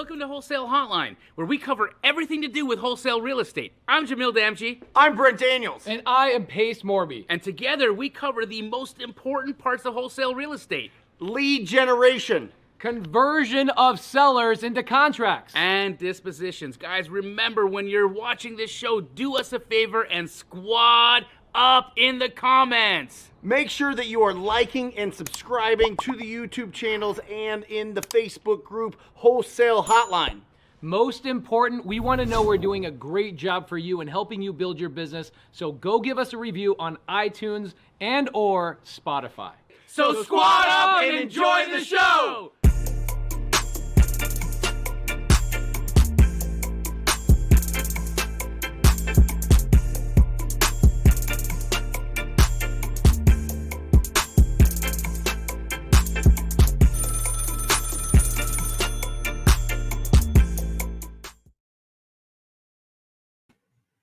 Welcome to Wholesale Hotline, where we cover everything to do with wholesale real estate. I'm Jamil jdamji. I'm Brent Daniels. And I am Pace Morby. And together we cover the most important parts of wholesale real estate. Lead generation. Conversion of sellers into contracts. And dispositions. Guys, remember when you're watching this show, do us a favor and squad up in the comments. Make sure that you are liking and subscribing to the YouTube channels and in the Facebook group Wholesale Hotline. Most important, we want to know we're doing a great job for you and helping you build your business. So go give us a review on iTunes and or Spotify. So squad up and enjoy the show.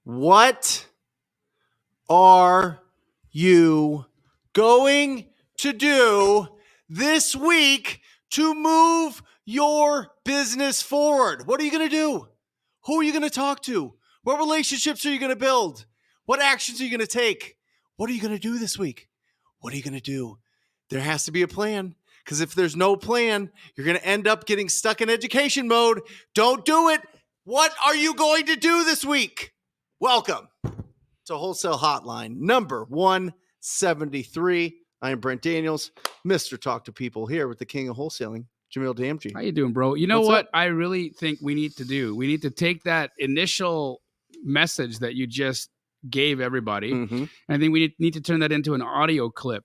What are you going to do this week to move your business forward? What are you going to do? Who are you going to talk to? What relationships are you going to build? What actions are you going to take? What are you going to do this week? What are you going to do? There has to be a plan, because if there's no plan, you're going to end up getting stuck in education mode. Don't do it. What are you going to do this week? Welcome to Wholesale Hotline number 173. I am Brent Daniels, Mr. Talk to People, here with the king of wholesaling, Jamil jdamji. How you doing, bro? You know What's what up? I really think we need to do? We need to take that initial message that you just gave everybody. Mhm. I think we need to turn that into an audio clip.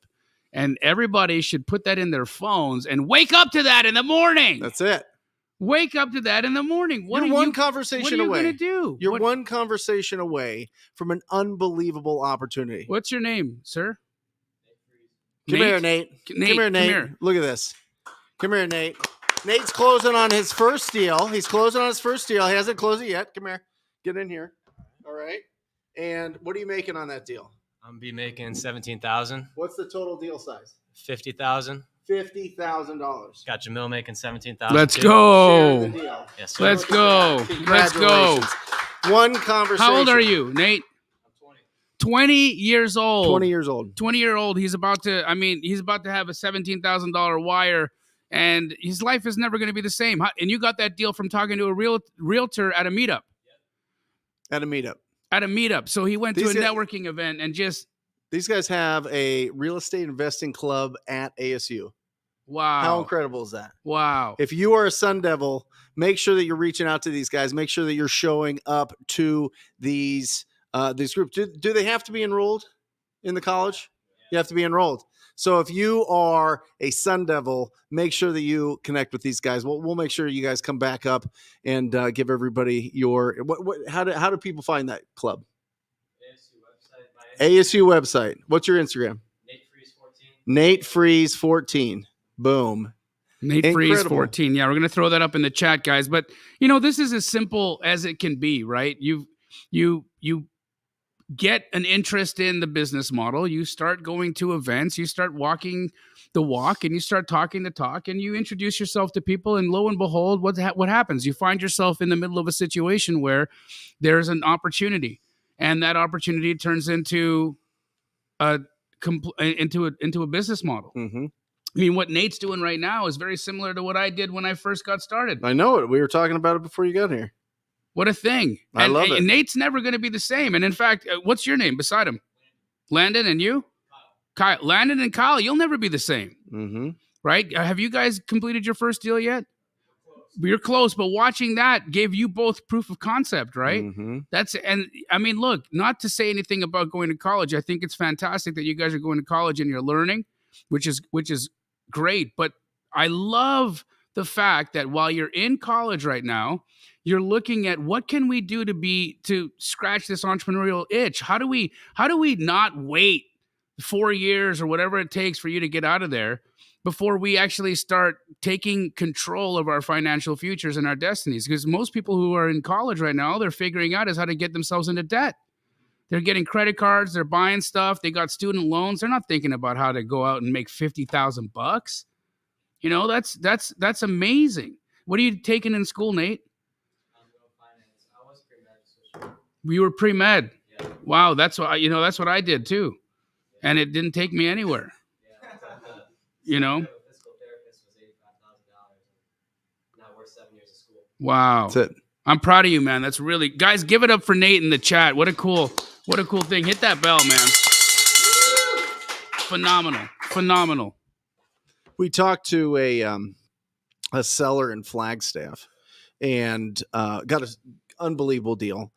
And everybody should put that in their phones and wake up to that in the morning. That's it. Wake up to that in the morning. What You're are one you, conversation what are you away. going to do? You're What- one conversation away from an unbelievable opportunity. What's your name, sir? Come here, Nate. Nate, Come here, Nate. come here. Look at this. Come here, Nate. Nate's closing on his first deal. He's closing on his first deal. He hasn't closed it yet. Come here. Get in here. All right. And what are you making on that deal? I'm be making 17,000, What's the total deal size? 50,000. $50,000. Got Jamil making 17,000. Let's too. Share go. the deal. Yes, sir. Let's go. Let's go. Congratulations. One conversation. How old are you, Nate? 20 years old. 20 years old. 20-year-old. He's about to have a $17,000 wire, and his life is never going to be the same. And you got that deal from talking to a realtor at a meetup. At a meetup. At a meetup. So he went to These a guys- networking event and just, These guys have a real estate investing club at ASU. wow. How incredible is that? Wow. If you are a Sun Devil, make sure that you're reaching out to these guys. Make sure that you're showing up to these groups. Do they have to be enrolled in the college? You have to be enrolled. So if you are a Sun Devil, make sure that you connect with these guys. We'll make sure you guys come back up and give everybody your how do people find that club? ASU website. What's your Instagram? Nate Freeze 14. Boom. Nate Freeze Incredible. 14. Yeah, we're going to throw that up in the chat, guys. But, this is as simple as it can be, right? You get an interest in the business model. You start going to events. You start walking the walk, and you start talking the talk, and you introduce yourself to people. And lo and behold, what happens? You find yourself in the middle of a situation where there's an opportunity, and that opportunity turns into a business model. Mm-hmm. I mean, what Nate's doing right now is very similar to what I did when I first got started. I know it. We were talking about it before you got here. What a thing. I love it. And Nate's never going to be the same. And in fact, what's your name beside him? Landon, and you? Kyle. Landon and Kyle, you'll never be the same, Mm-hmm. right? Have you guys completed your first deal yet? You're close, but watching that gave you both proof of concept, right? Mm-hmm. Look, not to say anything about going to college. I think it's fantastic that you guys are going to college and you're learning, which is great. But I love the fact that while you're in college right now, you're looking at what can we do to scratch this entrepreneurial itch? How do we not wait 4 years or whatever it takes for you to get out of there before we actually start taking control of our financial futures and our destinies? Because most people who are in college right now, all they're figuring out is how to get themselves into debt. They're getting credit cards, they're buying stuff, they got student loans. They're not thinking about how to go out and make $50,000 bucks. That's amazing. What are you taking in school, Nate? I'm doing finance. I was pre-med. You were pre-med. Yeah. Wow, that's what that's what I did too, and it didn't take me anywhere. You know. Physical therapist was $85,000. Now we're 7 years of school. Wow. That's it. I'm proud of you, man. That's really, guys, give it up for Nate in the chat. What a cool thing. Hit that bell, man. Phenomenal. We talked to a seller in Flagstaff and got an unbelievable deal.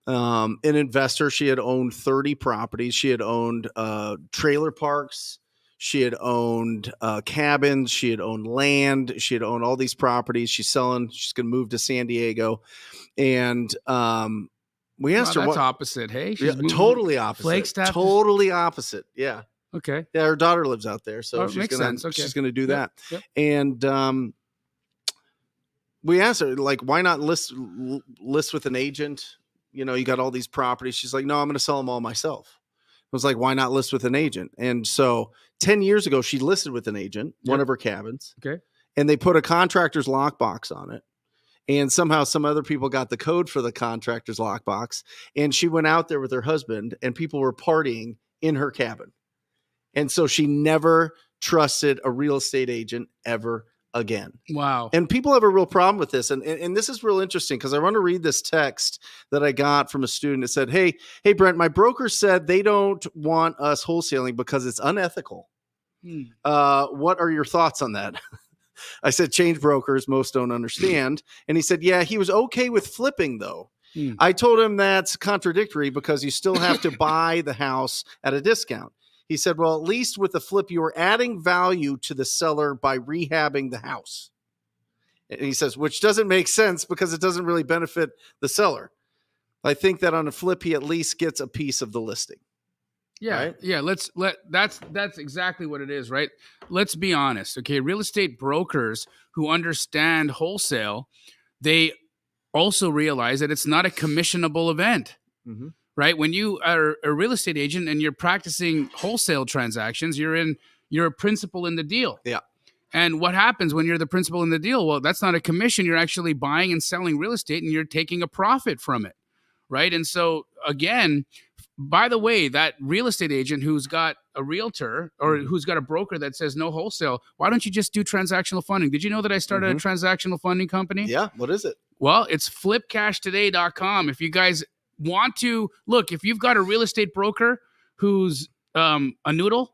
An investor, she had owned 30 properties. She had owned trailer parks. She had owned cabins. She had owned land. She had owned all these properties. She's selling. She's going to move to San Diego. And we asked her that's what. opposite. Hey, Yeah, totally opposite. Flagstaff. Totally opposite. Yeah. Okay. Yeah, her daughter lives out there, so she's makes gonna sense. Okay. she's gonna do Yep, that. yep. And we asked her, like, why not list with an agent? You know, you got all these properties. She's like, no, I'm gonna sell them all myself. I was like, why not list with an agent? And so 10 years ago, she listed with an agent, one of her cabins. Okay. And they put a contractor's lockbox on it. And somehow some other people got the code for the contractor's lockbox. And she went out there with her husband, and people were partying in her cabin. And so she never trusted a real estate agent ever again. Wow. And people have a real problem with this. And this is real interesting because I want to read this text that I got from a student that said, Hey, Brent, my broker said they don't want us wholesaling because it's unethical. What are your thoughts on that? I said, change brokers. Most don't understand. And he said, yeah, he was okay with flipping though. I told him that's contradictory because you still have to buy the house at a discount. He said, well, at least with the flip, you are adding value to the seller by rehabbing the house. And he says, which doesn't make sense because it doesn't really benefit the seller. I think that on a flip, he at least gets a piece of the listing. Yeah. Right? Yeah. That's exactly what it is, right? Let's be honest. Okay. Real estate brokers who understand wholesale, they also realize that it's not a commissionable event. Mm-hmm. Right? When you are a real estate agent and you're practicing wholesale transactions, you're a principal in the deal. Yeah. And what happens when you're the principal in the deal? Well, that's not a commission. You're actually buying and selling real estate and you're taking a profit from it. Right? And so again, by the way, that real estate agent who's got a realtor or who's got a broker that says no wholesale, why don't you just do transactional funding? Did you know that I started a transactional funding company? Yeah. What is it? Well, it's flipcashtoday.com. If you guys want to look, if you've got a real estate broker who's a noodle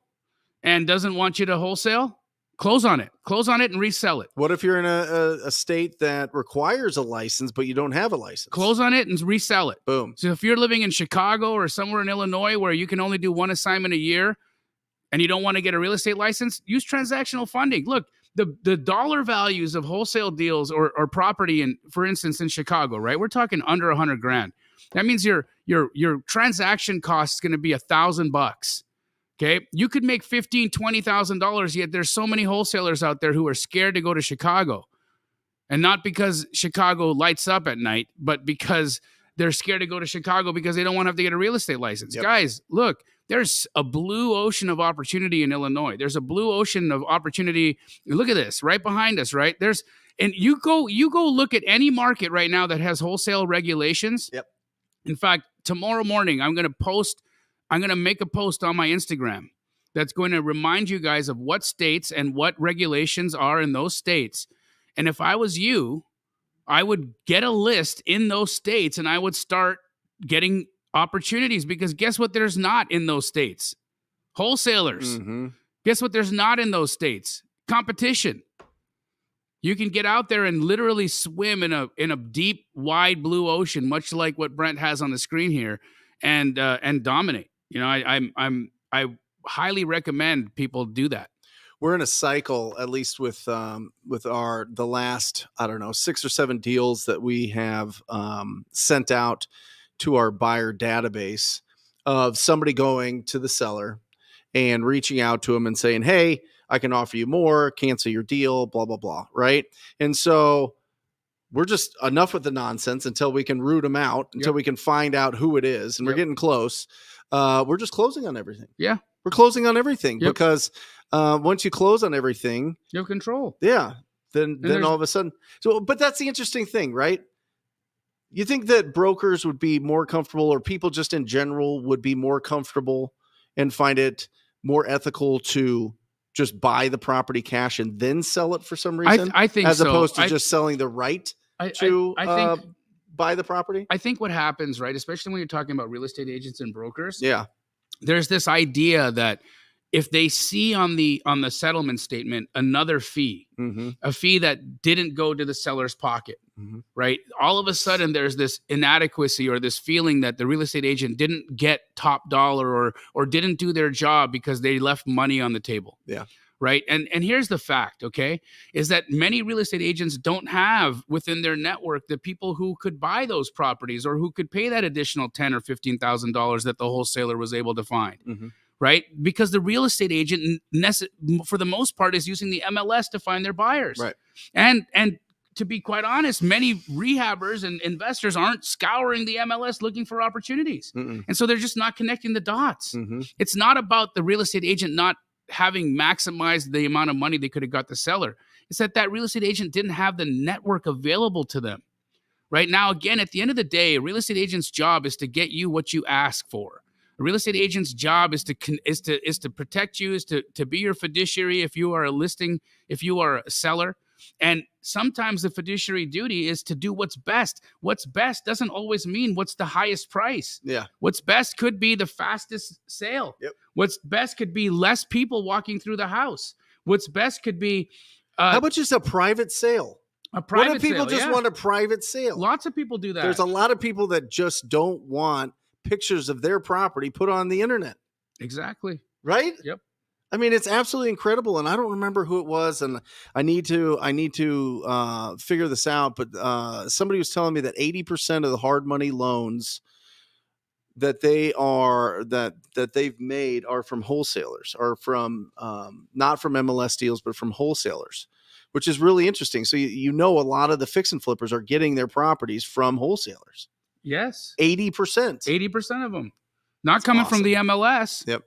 and doesn't want you to wholesale, close on it and resell it. What if you're in a state that requires a license, but you don't have a license? Close on it and resell it. Boom. So if you're living in Chicago or somewhere in Illinois where you can only do one assignment a year and you don't want to get a real estate license, use transactional funding. Look, the dollar values of wholesale deals or property in, for instance, in Chicago, right? We're talking under $100,000. That means your transaction cost is going to be $1,000. Okay. You could make $15,000, $20,000, yet there's so many wholesalers out there who are scared to go to Chicago. And not because Chicago lights up at night, but because they're scared to go to Chicago because they don't want to have to get a real estate license. Yep. Guys, look, there's a blue ocean of opportunity in Illinois. There's a blue ocean of opportunity. Look at this right behind us, right? And you go look at any market right now that has wholesale regulations. Yep. In fact, tomorrow morning, I'm going to make a post on my Instagram that's going to remind you guys of what states and what regulations are in those states. And if I was you, I would get a list in those states and I would start getting opportunities because guess what there's not in those states? Wholesalers. Mm-hmm. Guess what there's not in those states? Competition. You can get out there and literally swim in a deep, wide blue ocean, much like what Brent has on the screen here, and dominate. You know, I highly recommend people do that. We're in a cycle, at least with the last, I don't know, 6 or 7 deals that we have sent out to our buyer database of somebody going to the seller and reaching out to them and saying, hey, I can offer you more, cancel your deal, blah, blah, blah. Right. And so we're just enough with the nonsense until we can root them out, until we can find out who it is. And we're getting close. We're just closing on everything. Yeah. We're closing on everything because once you close on everything, you have control. Yeah. then all of a sudden. So, but that's the interesting thing, right? You think that brokers would be more comfortable, or people just in general would be more comfortable and find it more ethical to just buy the property cash and then sell it for some reason? I think as so. opposed to just selling the right to I think buy the property? I think what happens, right, especially when you're talking about real estate agents and brokers, Yeah. there's this idea that if they see on the settlement statement another fee, a fee that didn't go to the seller's pocket, right? All of a sudden there's this inadequacy or this feeling that the real estate agent didn't get top dollar or didn't do their job because they left money on the table. Yeah. Right. And here's the fact, okay, is that many real estate agents don't have within their network the people who could buy those properties or who could pay that additional $10,000 or $15,000 that the wholesaler was able to find. Right. Because the real estate agent, for the most part, is using the MLS to find their buyers. Right. And to be quite honest, many rehabbers and investors aren't scouring the MLS looking for opportunities. And so they're just not connecting the dots. It's not about the real estate agent not having maximized the amount of money they could have got the seller. It's that real estate agent didn't have the network available to them. Right now, again, at the end of the day, a real estate agent's job is to get you what you ask for. A real estate agent's job is to protect you, is to be your fiduciary if you are a listing, if you are a seller. And sometimes the fiduciary duty is to do what's best. What's best doesn't always mean what's the highest price. Yeah. What's best could be the fastest sale. Yep. What's best could be less people walking through the house. What's best could be how about just a private sale? A private what if people sale, just want a private sale? Lots of people do that. There's a lot of people that just don't want pictures of their property put on the internet. Exactly. Right? Yep. I mean, it's absolutely incredible, and I don't remember who it was, and I need to figure this out. But somebody was telling me that 80% of the hard money loans that they've made are from wholesalers, or from not from MLS deals, but from wholesalers, which is really interesting. So a lot of the fix and flippers are getting their properties from wholesalers. Yes, 80%. 80% of them not coming from the MLS. Yep.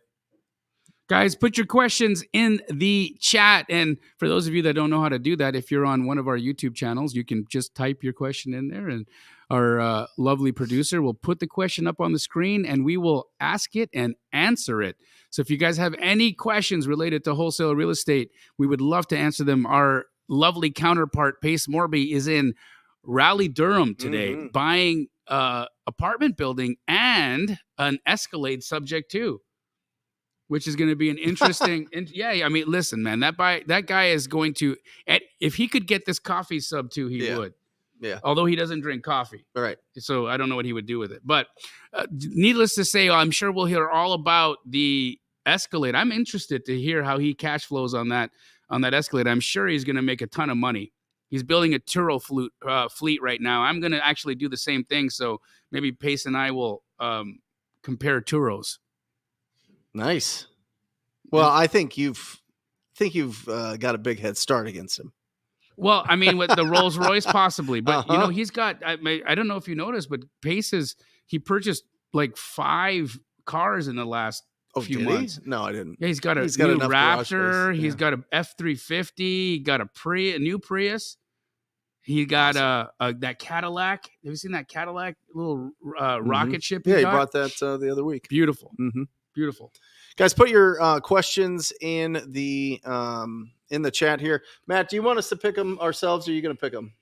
Guys, put your questions in the chat. And for those of you that don't know how to do that, if you're on one of our YouTube channels, you can just type your question in there, and our lovely producer will put the question up on the screen, and we will ask it and answer it. So if you guys have any questions related to wholesale real estate, we would love to answer them. Our lovely counterpart, Pace Morby, is in Raleigh, Durham today, buying apartment building and an Escalade subject to, which is going to be an interesting. Yeah, I mean, listen, man, that guy is going to. If he could get this coffee sub too, he would. Yeah. Although he doesn't drink coffee. All right. So I don't know what he would do with it. But needless to say, I'm sure we'll hear all about the Escalade. I'm interested to hear how he cash flows on that Escalade. I'm sure he's going to make a ton of money. He's building a Turo fleet right now. I'm going to actually do the same thing. So maybe Pace and I will compare Turos. Nice. Well, I think you've got a big head start against him. Well, I mean, with the Rolls Royce possibly, but he's got. I don't know if you noticed, but Pace he purchased like 5 cars in the last few months. No, I didn't. Yeah, he's got a new Raptor. He's got a F-350. He got a new Prius. He got that Cadillac. Have you seen that Cadillac little rocket ship? Yeah, he brought that the other week. Beautiful, beautiful. Guys, put your questions in the chat here. Matt, do you want us to pick them ourselves, or are you going to pick them?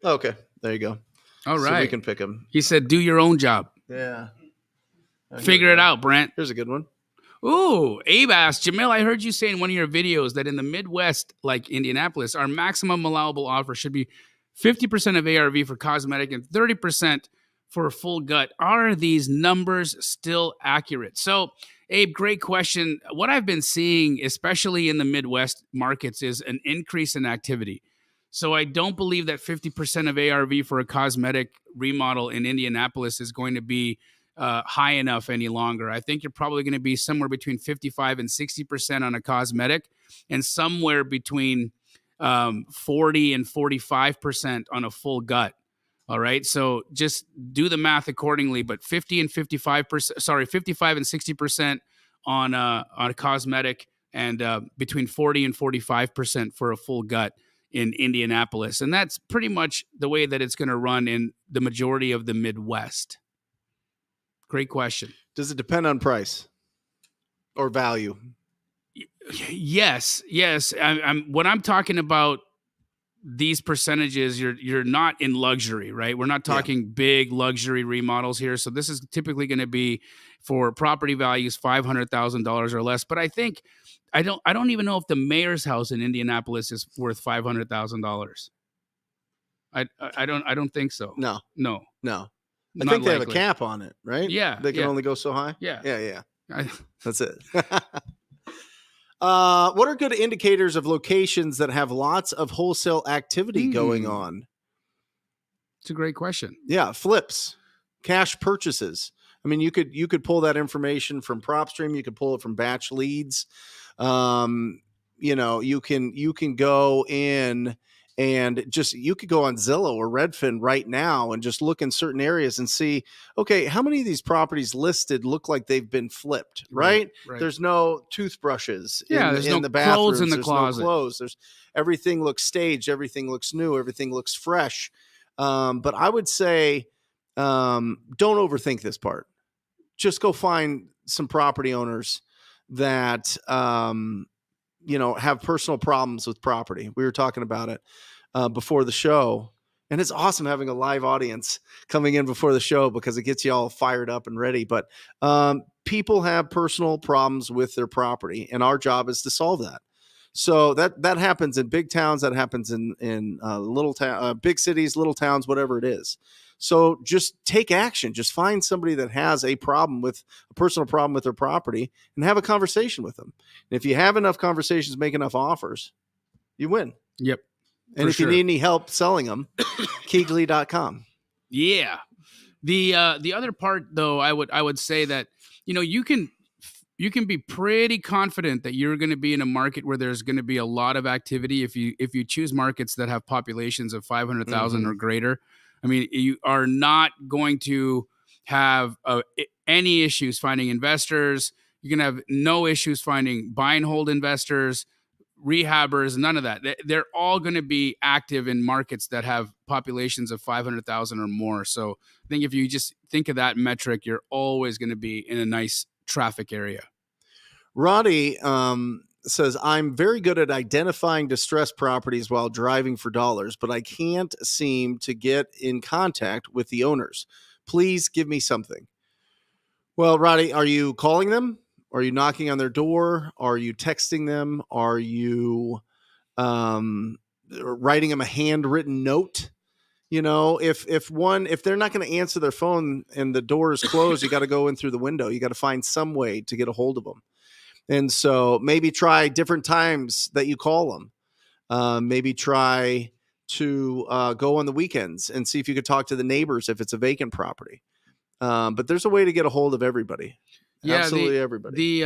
Okay, there you go. All right, so we can pick them. He said, "Do your own job." Yeah. Figure it out, Brent. Here's a good one. Ooh, Abe asked, Jamil, I heard you say in one of your videos that in the Midwest, like Indianapolis, our maximum allowable offer should be 50% of ARV for cosmetic and 30% for a full gut. Are these numbers still accurate? So, Abe, great question. What I've been seeing, especially in the Midwest markets, is an increase in activity. So I don't believe that 50% of ARV for a cosmetic remodel in Indianapolis is going to be high enough any longer. I think you're probably going to be somewhere between 55 and 60% on a cosmetic, and somewhere between 40 and 45% on a full gut. All right. So just do the math accordingly, but 55 and 60% on a cosmetic, and between 40 and 45% for a full gut in Indianapolis. And that's pretty much the way that it's going to run in the majority of the Midwest. Great question. Does it depend on price or value? Yes. When I'm talking about these percentages, you're not in luxury, right? We're not talking big luxury remodels here. So this is typically going to be for property values $500,000 or less. But I think I don't even know if the mayor's house in Indianapolis is worth $500,000. I don't think so. No. I Not think they have a likely. cap on it, right? Yeah, They can only go so high. Yeah. That's it. What are good indicators of locations that have lots of wholesale activity going on? It's a great question. Yeah, flips, cash purchases. I mean, you could pull that information from PropStream. You could pull it from batch leads. You can go in and you could go on Zillow or Redfin right now and just look in certain areas and see, okay, how many of these properties listed look like they've been flipped, right? There's no toothbrushes there's no the bathrooms. clothes in the there's closet. No clothes. Everything looks staged. Everything looks new. Everything looks fresh. But I would say, don't overthink this part. Just go find some property owners that, have personal problems with property. We were talking about it before the show, and it's awesome having a live audience coming in before the show because it gets you all fired up and ready. But people have personal problems with their property, and our job is to solve that. So that happens in big towns. That happens in little town, big cities, little towns, whatever it is. So just take action. Just find somebody that has a personal problem with their property and have a conversation with them. And if you have enough conversations, make enough offers, you win. Yep. And if you need any help selling them, Keegley.com. Yeah. The other part though, I would say that, you can be pretty confident that you're going to be in a market where there's going to be a lot of activity if you choose markets that have populations of 500,000 or greater. I mean, you are not going to have any issues finding investors. You're going to have no issues finding buy and hold investors, rehabbers, none of that. They're all going to be active in markets that have populations of 500,000 or more. So I think if you just think of that metric, you're always going to be in a nice traffic area. Roddy says, I'm very good at identifying distressed properties while driving for dollars, but I can't seem to get in contact with the owners. Please give me something. Well, Roddy, are you calling them? Are you knocking on their door? Are you texting them? Are you writing them a handwritten note? If they're not going to answer their phone and the door is closed, you got to go in through the window. You got to find some way to get a hold of them. And so maybe try different times that you call them. Maybe try to go on the weekends and see if you could talk to the neighbors if it's a vacant property. But there's a way to get a hold of everybody. Yeah, absolutely everybody.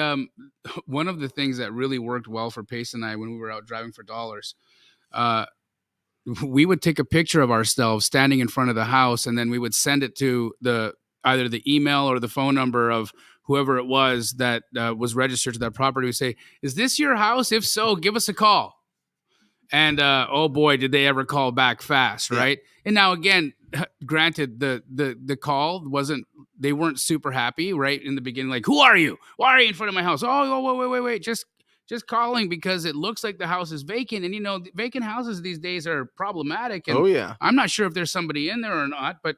One of the things that really worked well for Pace and I when we were out driving for dollars, we would take a picture of ourselves standing in front of the house, and then we would send it to either the email or the phone number of whoever it was that was registered to that property. We say, is this your house? If so, give us a call. And oh boy, did they ever call back fast, right? Yeah. And now again, granted, the call they weren't super happy right in the beginning. Like, who are you? Why are you in front of my house? Oh, wait. Just calling because it looks like the house is vacant. And vacant houses these days are problematic. And I'm not sure if there's somebody in there or not, but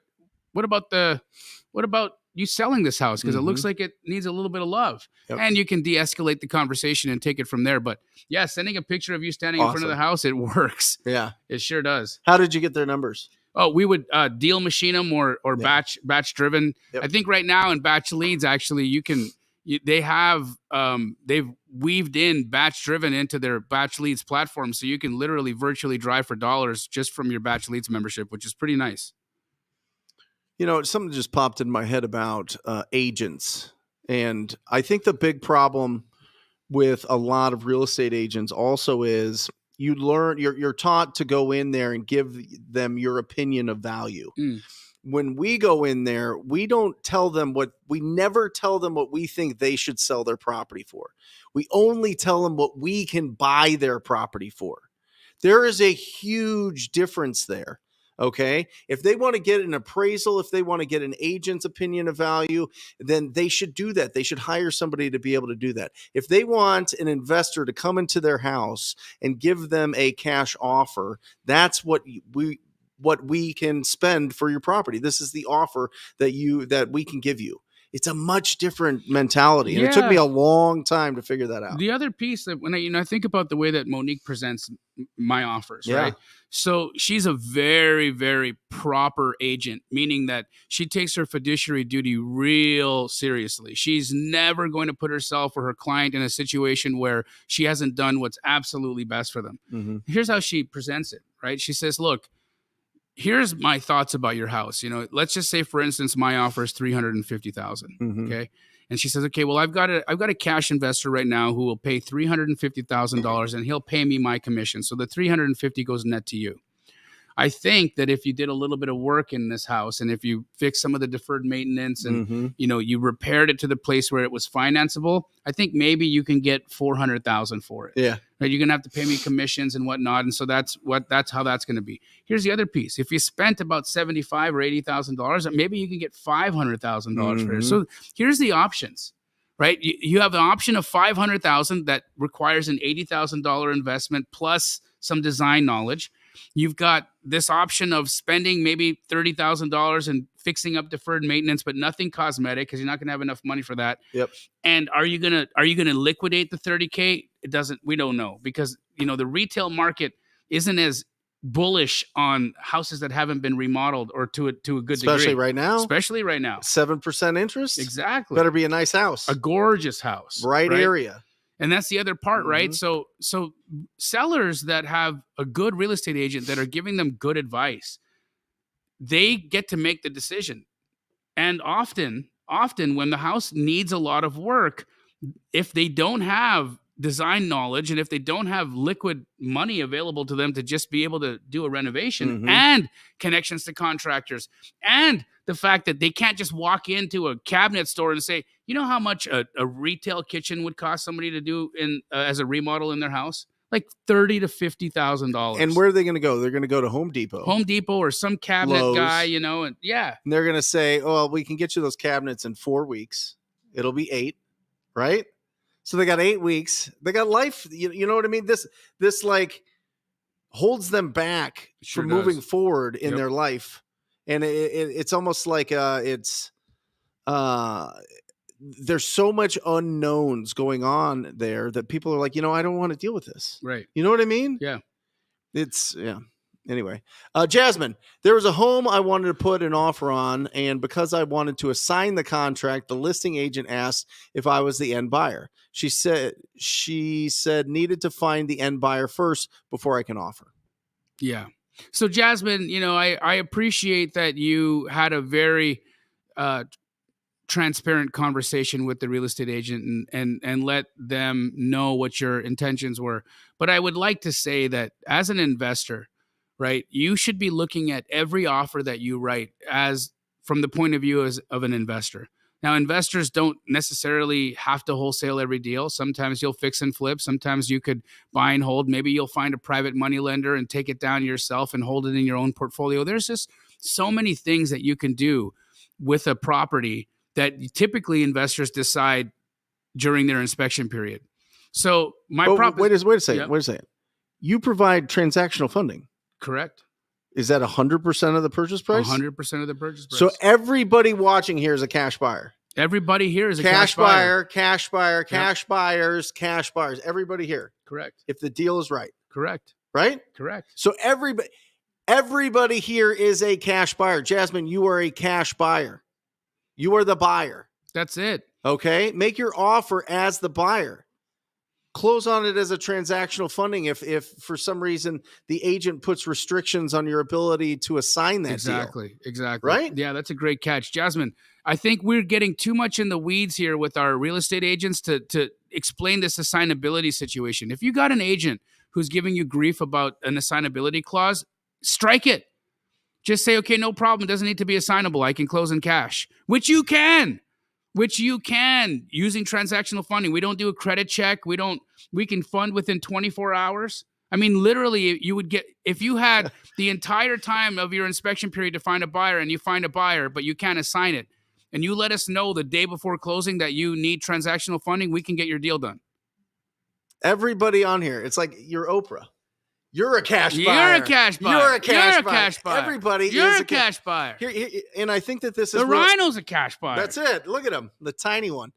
what about you selling this house? Because it looks like it needs a little bit of love. Yep. And you can de-escalate the conversation and take it from there. But yeah, sending a picture of you standing in front of the house, it works. Yeah. It sure does. How did you get their numbers? Oh, we would deal machine them or batch driven. Yep. I think right now in batch leads, actually, they've weaved in batch driven into their batch leads platform. So you can literally virtually drive for dollars just from your batch leads membership, which is pretty nice. Something just popped in my head about agents. And I think the big problem with a lot of real estate agents also is you're taught to go in there and give them your opinion of value. when we go in there, we never tell them what we think they should sell their property for. We only tell them what we can buy their property for. There is a huge difference there. Okay. If they want to get an appraisal, if they want to get an agent's opinion of value, then they should do that. They should hire somebody to be able to do that. If they want an investor to come into their house and give them a cash offer, that's what we can spend for your property. This is the offer that we can give you. It's a much different mentality. And it took me a long time to figure that out. The other piece that when I think about the way that Monique presents my offers, right? So she's a very, very proper agent, meaning that she takes her fiduciary duty real seriously. She's never going to put herself or her client in a situation where she hasn't done what's absolutely best for them. Mm-hmm. Here's how she presents it, right? She says, look, here's my thoughts about your house. Let's just say, for instance, my offer is $350,000. Mm-hmm. Okay. And she says, okay, well, I've got a cash investor right now who will pay $350,000 and he'll pay me my commission. So the $350,000 goes net to you. I think that if you did a little bit of work in this house and if you fixed some of the deferred maintenance and, you repaired it to the place where it was financeable, I think maybe you can get $400,000 for it. Yeah. Right? You're going to have to pay me commissions and whatnot. And so that's how that's going to be. Here's the other piece. If you spent about $75,000 or $80,000, maybe you can get $500,000 for it. So here's the options, right? You have the option of $500,000 that requires an $80,000 investment plus some design knowledge. You've got this option of spending maybe $30,000 and fixing up deferred maintenance, but nothing cosmetic because you're not going to have enough money for that. Yep. And are you gonna liquidate the $30,000? We don't know because the retail market isn't as bullish on houses that haven't been remodeled or to a good degree. Especially right now. 7% interest. Exactly. Better be a nice house. A gorgeous house. Right area. And that's the other part, right? So sellers that have a good real estate agent that are giving them good advice, they get to make the decision. And often when the house needs a lot of work, if they don't have design knowledge and if they don't have liquid money available to them to just be able to do a renovation and connections to contractors and the fact that they can't just walk into a cabinet store and say, you know how much a retail kitchen would cost somebody to do as a remodel in their house? Like $30,000 to $50,000. And where are they going to go? They're going to go to Home Depot or some cabinet Lowe's guy, and And they're going to say, oh, well, we can get you those cabinets in 4 weeks. It'll be 8, right? So they got 8 weeks. They got life. You know what I mean? This like holds them back from moving forward in their life. And it's almost like there's so much unknowns going on there that people are like, I don't want to deal with this. Right. You know what I mean? Yeah. Anyway, Jasmine, there was a home I wanted to put an offer on, and because I wanted to assign the contract, the listing agent asked if I was the end buyer. She said needed to find the end buyer first before I can offer. Yeah. So Jasmine, I appreciate that you had a very transparent conversation with the real estate agent and let them know what your intentions were. But I would like to say that as an investor, right, you should be looking at every offer that you write as from the point of view of an investor. Now, investors don't necessarily have to wholesale every deal. Sometimes you'll fix and flip. Sometimes you could buy and hold. Maybe you'll find a private money lender and take it down yourself and hold it in your own portfolio. There's just so many things that you can do with a property that typically investors decide during their inspection period. So wait a second. You provide transactional funding. Correct. Is that 100% of the purchase price? 100% of the purchase price. So everybody watching here is a cash buyer. Everybody here is a cash buyer. Cash buyers. Everybody here. Correct. If the deal is right. Correct. Right? Correct. So everybody here is a cash buyer. Jasmine, you are a cash buyer. You are the buyer. That's it. Okay? Make your offer as the buyer. Close on it as a transactional funding if for some reason the agent puts restrictions on your ability to assign that deal. Exactly. Right? Yeah, that's a great catch. Jasmine, I think we're getting too much in the weeds here with our real estate agents to explain this assignability situation. If you got an agent who's giving you grief about an assignability clause, strike it. Just say, okay, no problem. It doesn't need to be assignable. I can close in cash, which you can using transactional funding. We don't do a credit check. We can fund within 24 hours. I mean, literally, you would get, if you had the entire time of your inspection period to find a buyer and you find a buyer, but you can't assign it, and you let us know the day before closing that you need transactional funding, we can get your deal done. Everybody on here, it's like you're Oprah. You're a cash buyer. You're a cash buyer. You're a cash buyer. Cash buyer. Everybody You're is a cash buyer. Here, and I think that this is the Rhino's a cash buyer. That's it. Look at him, the tiny one.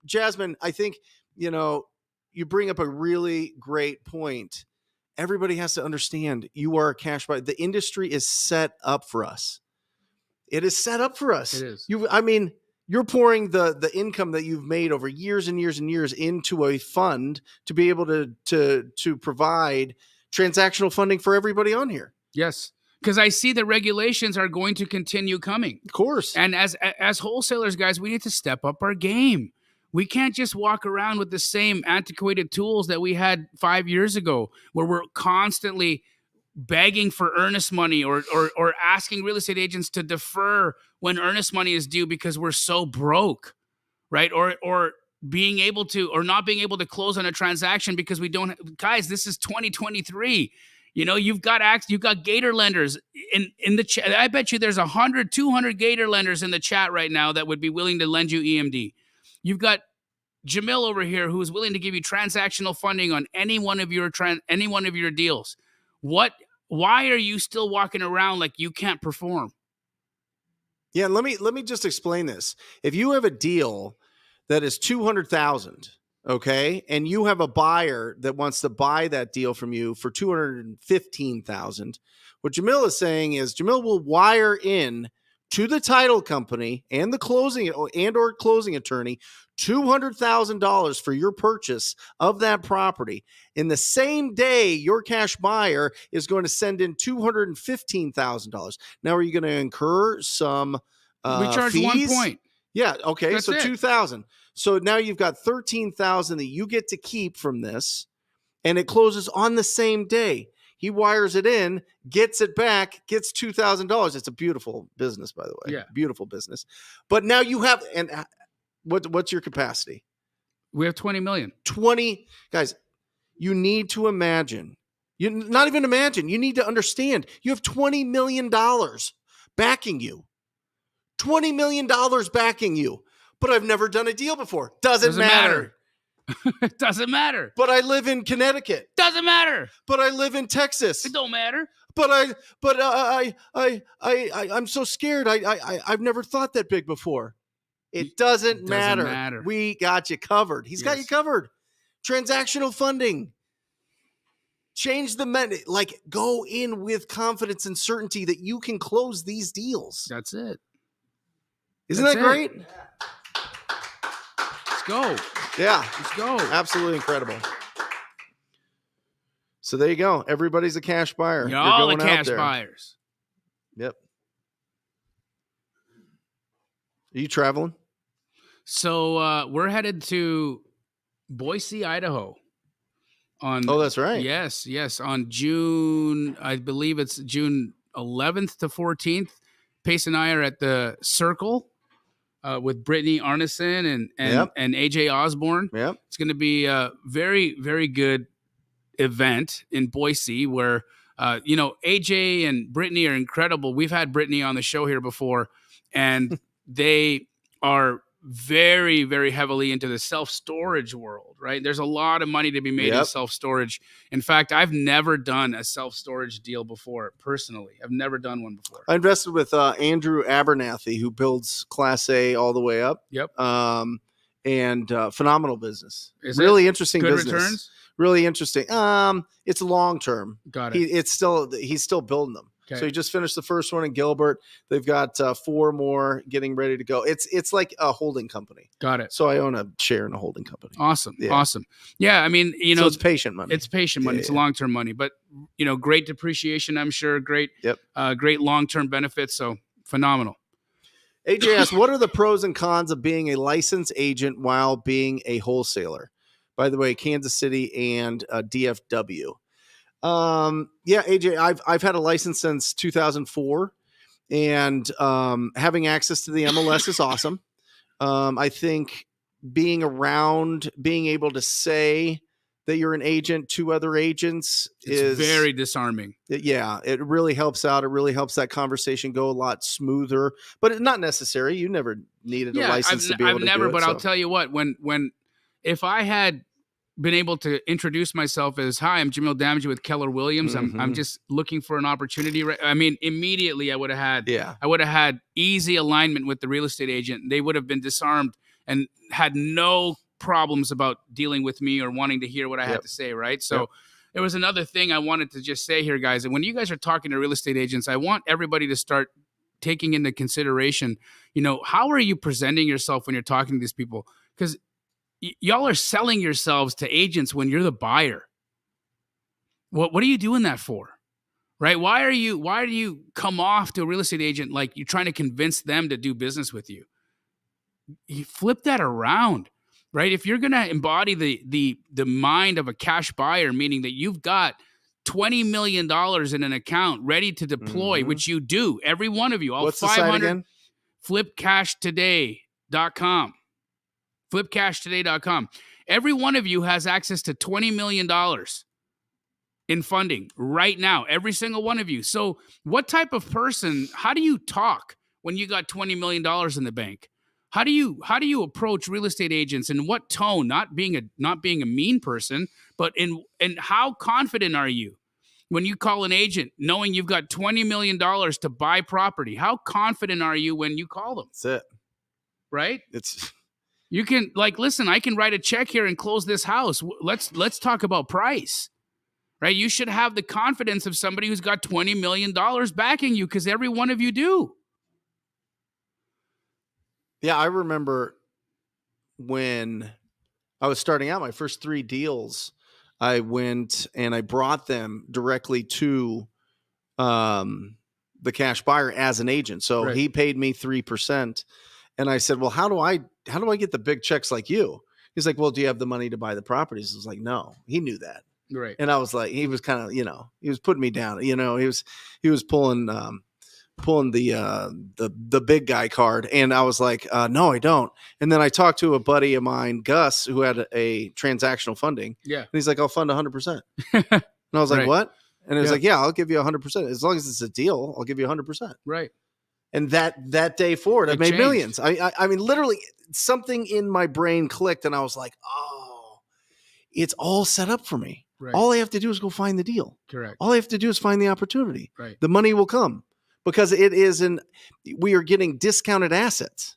Jasmine, I think, you bring up a really great point. Everybody has to understand you are a cash buyer. The industry is set up for us. It is set up for us. It is. You're pouring the income that you've made over years and years and years into a fund to be able to provide transactional funding for everybody on here. Yes. Because I see the regulations are going to continue coming. Of course. And as wholesalers, guys, we need to step up our game. We can't just walk around with the same antiquated tools that we had 5 years ago, where we're constantly begging for earnest money or asking real estate agents to defer when earnest money is due because we're so broke, right? Or not being able to close on a transaction because we don't. Guys, this is 2023. You've got Gator lenders in the chat. I bet you there's 100, 200 Gator lenders in the chat right now that would be willing to lend you EMD. You've got Jamil over here who is willing to give you transactional funding on any one of your deals. Why are you still walking around like you can't perform? Yeah, let me just explain this. If you have a deal that is $200,000, okay, and you have a buyer that wants to buy that deal from you for $215,000, what Jamil is saying is Jamil will wire in to the title company and the closing attorney $200,000 for your purchase of that property. In the same day, your cash buyer is going to send in $215,000. Now, are you going to incur some we charge fees? 1 point. Yeah. Okay. That's so it. $2,000. So now you've got $13,000 that you get to keep from this, and it closes on the same day. He wires it in, gets it back, gets $2,000. It's a beautiful business, by the way. Yeah. Beautiful business. But now you have, and what's your capacity? We have 20 million. 20 guys. You need to imagine. You not even imagine. You need to understand. You have $20 million backing you. $20 million backing you. But I've never done a deal before. Doesn't matter. It doesn't matter. But I live in Connecticut. Doesn't matter. But I live in Texas. It don't matter. But I'm so scared. I've never thought that big before. It doesn't matter. We got you covered. He's got you covered. Transactional funding. Change the go in with confidence and certainty that you can close these deals. That's it. Isn't that great? Let's go. Yeah. Let's go. Absolutely incredible. So there you go. Everybody's a cash buyer. You're all the cash buyers. Yep. Are you traveling? So we're headed to Boise, Idaho. Oh, that's right. Yes. On June, I believe it's June 11th to 14th. Pace and I are at the Circle with Brittany Arneson and AJ Osborne. Yep. It's going to be a very, very good event in Boise where, AJ and Brittany are incredible. We've had Brittany on the show here before, and they are very, very heavily into the self-storage world, right? There's a lot of money to be made in self-storage. In fact, I've never done a self-storage deal before, personally. I've never done one before. I invested with Andrew Abernathy, who builds Class A all the way up. Yep. And phenomenal business. Is really it interesting good business. Returns? Really interesting. It's long term. Got it. He's still building them. Okay. So he just finished the first one in Gilbert. They've got 4 more getting ready to go. It's like a holding company. Got it. So I own a share in a holding company. Awesome. Yeah. Awesome. Yeah. I mean, so it's patient money. It's patient money. It's long-term money, but great depreciation, I'm sure. Great, great long-term benefits. So phenomenal. AJ asks, what are the pros and cons of being a licensed agent while being a wholesaler? By the way, Kansas City and DFW. Yeah, AJ, I've had a license since 2004, and having access to the MLS is awesome. I think being around, being able to say that you're an agent to other agents It's very disarming. Yeah, it really helps out. It really helps that conversation go a lot smoother, but it's not necessary. You never needed a license to be able to do it. But I'll tell you what, if I had been able to introduce myself as, hi, I'm Jamil Damji with Keller Williams. I'm just looking for an opportunity. I mean, immediately I would have had easy alignment with the real estate agent. They would have been disarmed and had no problems about dealing with me or wanting to hear what I had to say. Right. So there was another thing I wanted to just say here, guys. And when you guys are talking to real estate agents, I want everybody to start taking into consideration, how are you presenting yourself when you're talking to these people? Because y'all are selling yourselves to agents when you're the buyer. What are you doing that for? Right? Why do you come off to a real estate agent like you're trying to convince them to do business with you? You flip that around, right? If you're going to embody the mind of a cash buyer, meaning that you've got $20 million in an account ready to deploy, which you do, every one of you, all What's 500, the site again? flipcashtoday.com. flipcashtoday.com. Every one of you has access to $20 million in funding right now, every single one of you. So what type of person, how do you talk when you got $20 million in the bank? How do you approach real estate agents, and what tone? Not being a mean person, but in how confident are you when you call an agent knowing you've got $20 million to buy property? How confident are you when you call them? That's it. Right? It's You can listen, I can write a check here and close this house. Let's talk about price. Right? You should have the confidence of somebody who's got $20 million backing you, because every one of you do. Yeah, I remember when I was starting out, my first 3 deals, I went and I brought them directly to the cash buyer as an agent. So he paid me 3%. And I said, well, how do I get the big checks like you? He's like, well, do you have the money to buy the properties? I was like, no. He knew that. Right. And I was like, he was kind of, he was putting me down. He was pulling the big guy card. And I was like, no, I don't. And then I talked to a buddy of mine, Gus, who had a transactional funding. Yeah. And he's like, I'll fund 100%. And I was like, what? And it was like, yeah, I'll give you 100%. As long as it's a deal, I'll give you 100%. Right. And that day forward, I made changed. millions. I mean, literally something in my brain clicked, and I was like, oh, it's all set up for me. Right. All I have to do is go find the deal. Correct. All I have to do is find the opportunity. Right. The money will come, because we are getting discounted assets.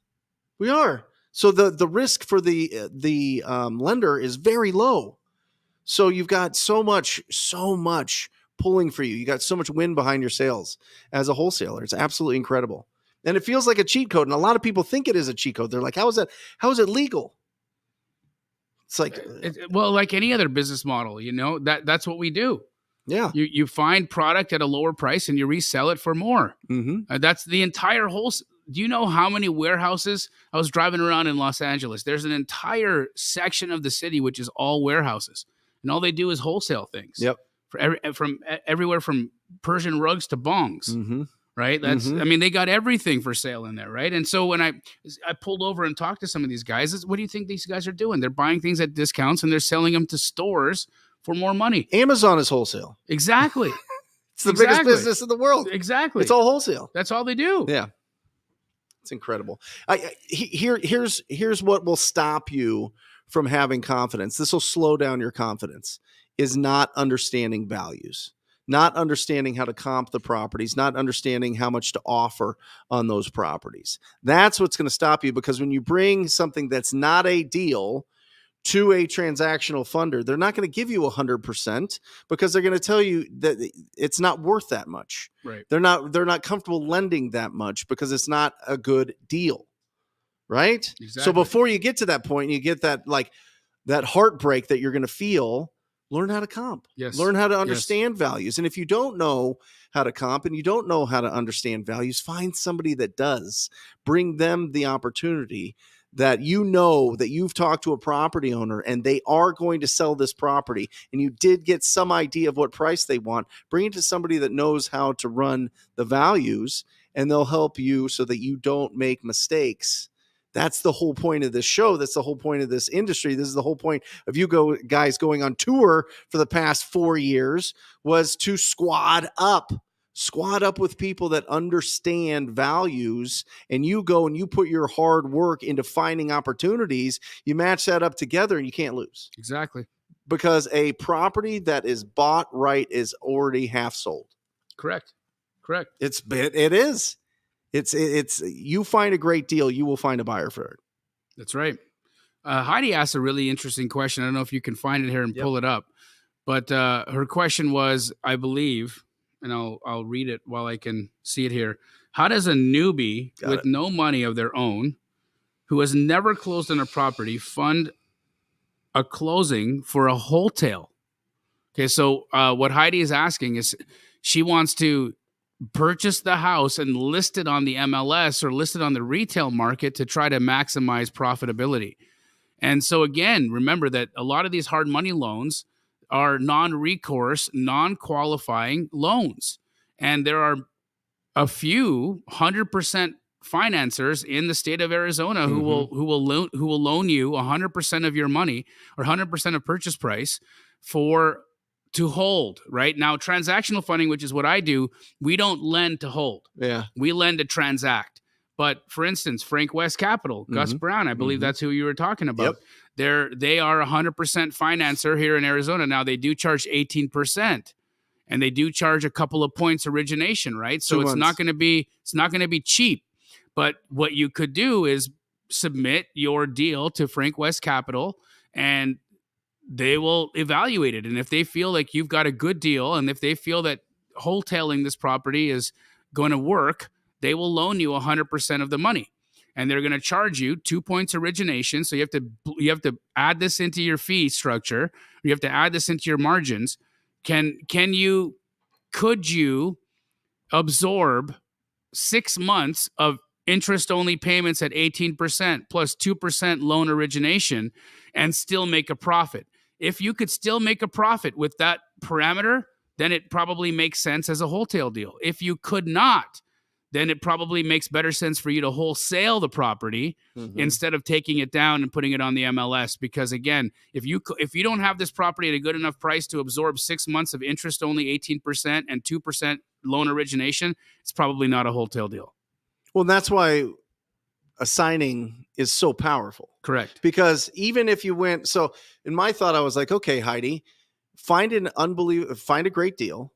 We are. So the risk for the lender is very low. So you've got so much pulling for you. You got so much wind behind your sails as a wholesaler. It's absolutely incredible. And it feels like a cheat code. And a lot of people think it is a cheat code. They're like, how is it legal? It's like, like any other business model, that's what we do. Yeah. You find product at a lower price and you resell it for more. Mm-hmm. That's the entire do you know how many warehouses? I was driving around in Los Angeles. There's an entire section of the city which is all warehouses, and all they do is wholesale things. Yep. From everywhere from Persian rugs to bongs. Mm-hmm. Right. I mean, they got everything for sale in there. Right. And so when I pulled over and talked to some of these guys, what do you think these guys are doing? They're buying things at discounts and they're selling them to stores for more money. Amazon is wholesale. Exactly. It's the biggest business in the world. Exactly. It's all wholesale. That's all they do. Yeah. It's incredible. Here's what will stop you from having confidence. This will slow down your confidence, is not understanding values, not understanding how to comp the properties, not understanding how much to offer on those properties. That's what's going to stop you, because when you bring something that's not a deal to a transactional funder, they're not going to give you 100%, because they're going to tell you that it's not worth that much. Right. They're not comfortable lending that much because it's not a good deal. Right. Exactly. So before you get to that point, you get that heartbreak that you're going to feel. Learn how to comp. Yes. Learn how to understand values. And if you don't know how to comp and you don't know how to understand values, find somebody that does. Bring them the opportunity. that you know that you've talked to a property owner and they are going to sell this property, and you did get some idea of what price they want, bring it to somebody that knows how to run the values, and they'll help you so that you don't make mistakes. That's the whole point of this show. That's the whole point of this industry. This is the whole point of you guys going on tour for the past 4 years, was to squad up with people that understand values, and you go and you put your hard work into finding opportunities. You match that up together and you can't lose. Exactly. Because a property that is bought right is already half sold. Correct. It is. It's you find a great deal, you will find a buyer for it. That's right. Heidi asked a really interesting question. I don't know if you can find it here and pull it up, but her question was, I believe, and I'll read it while I can see it here. How does a newbie with no money of their own, who has never closed on a property, fund a closing for a wholesale? Okay, so what Heidi is asking is, she wants to purchase the house and list it on the MLS or list it on the retail market to try to maximize profitability. And so again, remember that a lot of these hard money loans are non-recourse, non-qualifying loans. And there are a few 100% financiers in the state of Arizona who will loan you 100% of your money or 100% of purchase price to hold. Right now, transactional funding, which is what I do, we don't lend to hold. Yeah, we lend to transact. But for instance, Frank West Capital, Gus Brown, I believe that's who you were talking about. They are 100% financer here in Arizona. Now they do charge 18%, and they do charge a couple of points origination, right? So it's not going to be cheap. But what you could do is submit your deal to Frank West Capital, and they will evaluate it. And if they feel like you've got a good deal, and if they feel that wholetailing this property is going to work, they will loan you 100% of the money. And they're going to charge you 2 points origination. So you have to add this into your fee structure. You have to add this into your margins. Could you absorb 6 months of interest-only payments at 18% plus 2% loan origination and still make a profit? If you could still make a profit with that parameter, then it probably makes sense as a wholesale deal. If you could not, then it probably makes better sense for you to wholesale the property instead of taking it down and putting it on the MLS. Because again, if you don't have this property at a good enough price to absorb 6 months of interest only 18% and 2% loan origination, it's probably not a wholesale deal. Well, that's why assigning is so powerful. Correct. Because even if you went, so in my thought, I was like, okay, Heidi, find a great deal,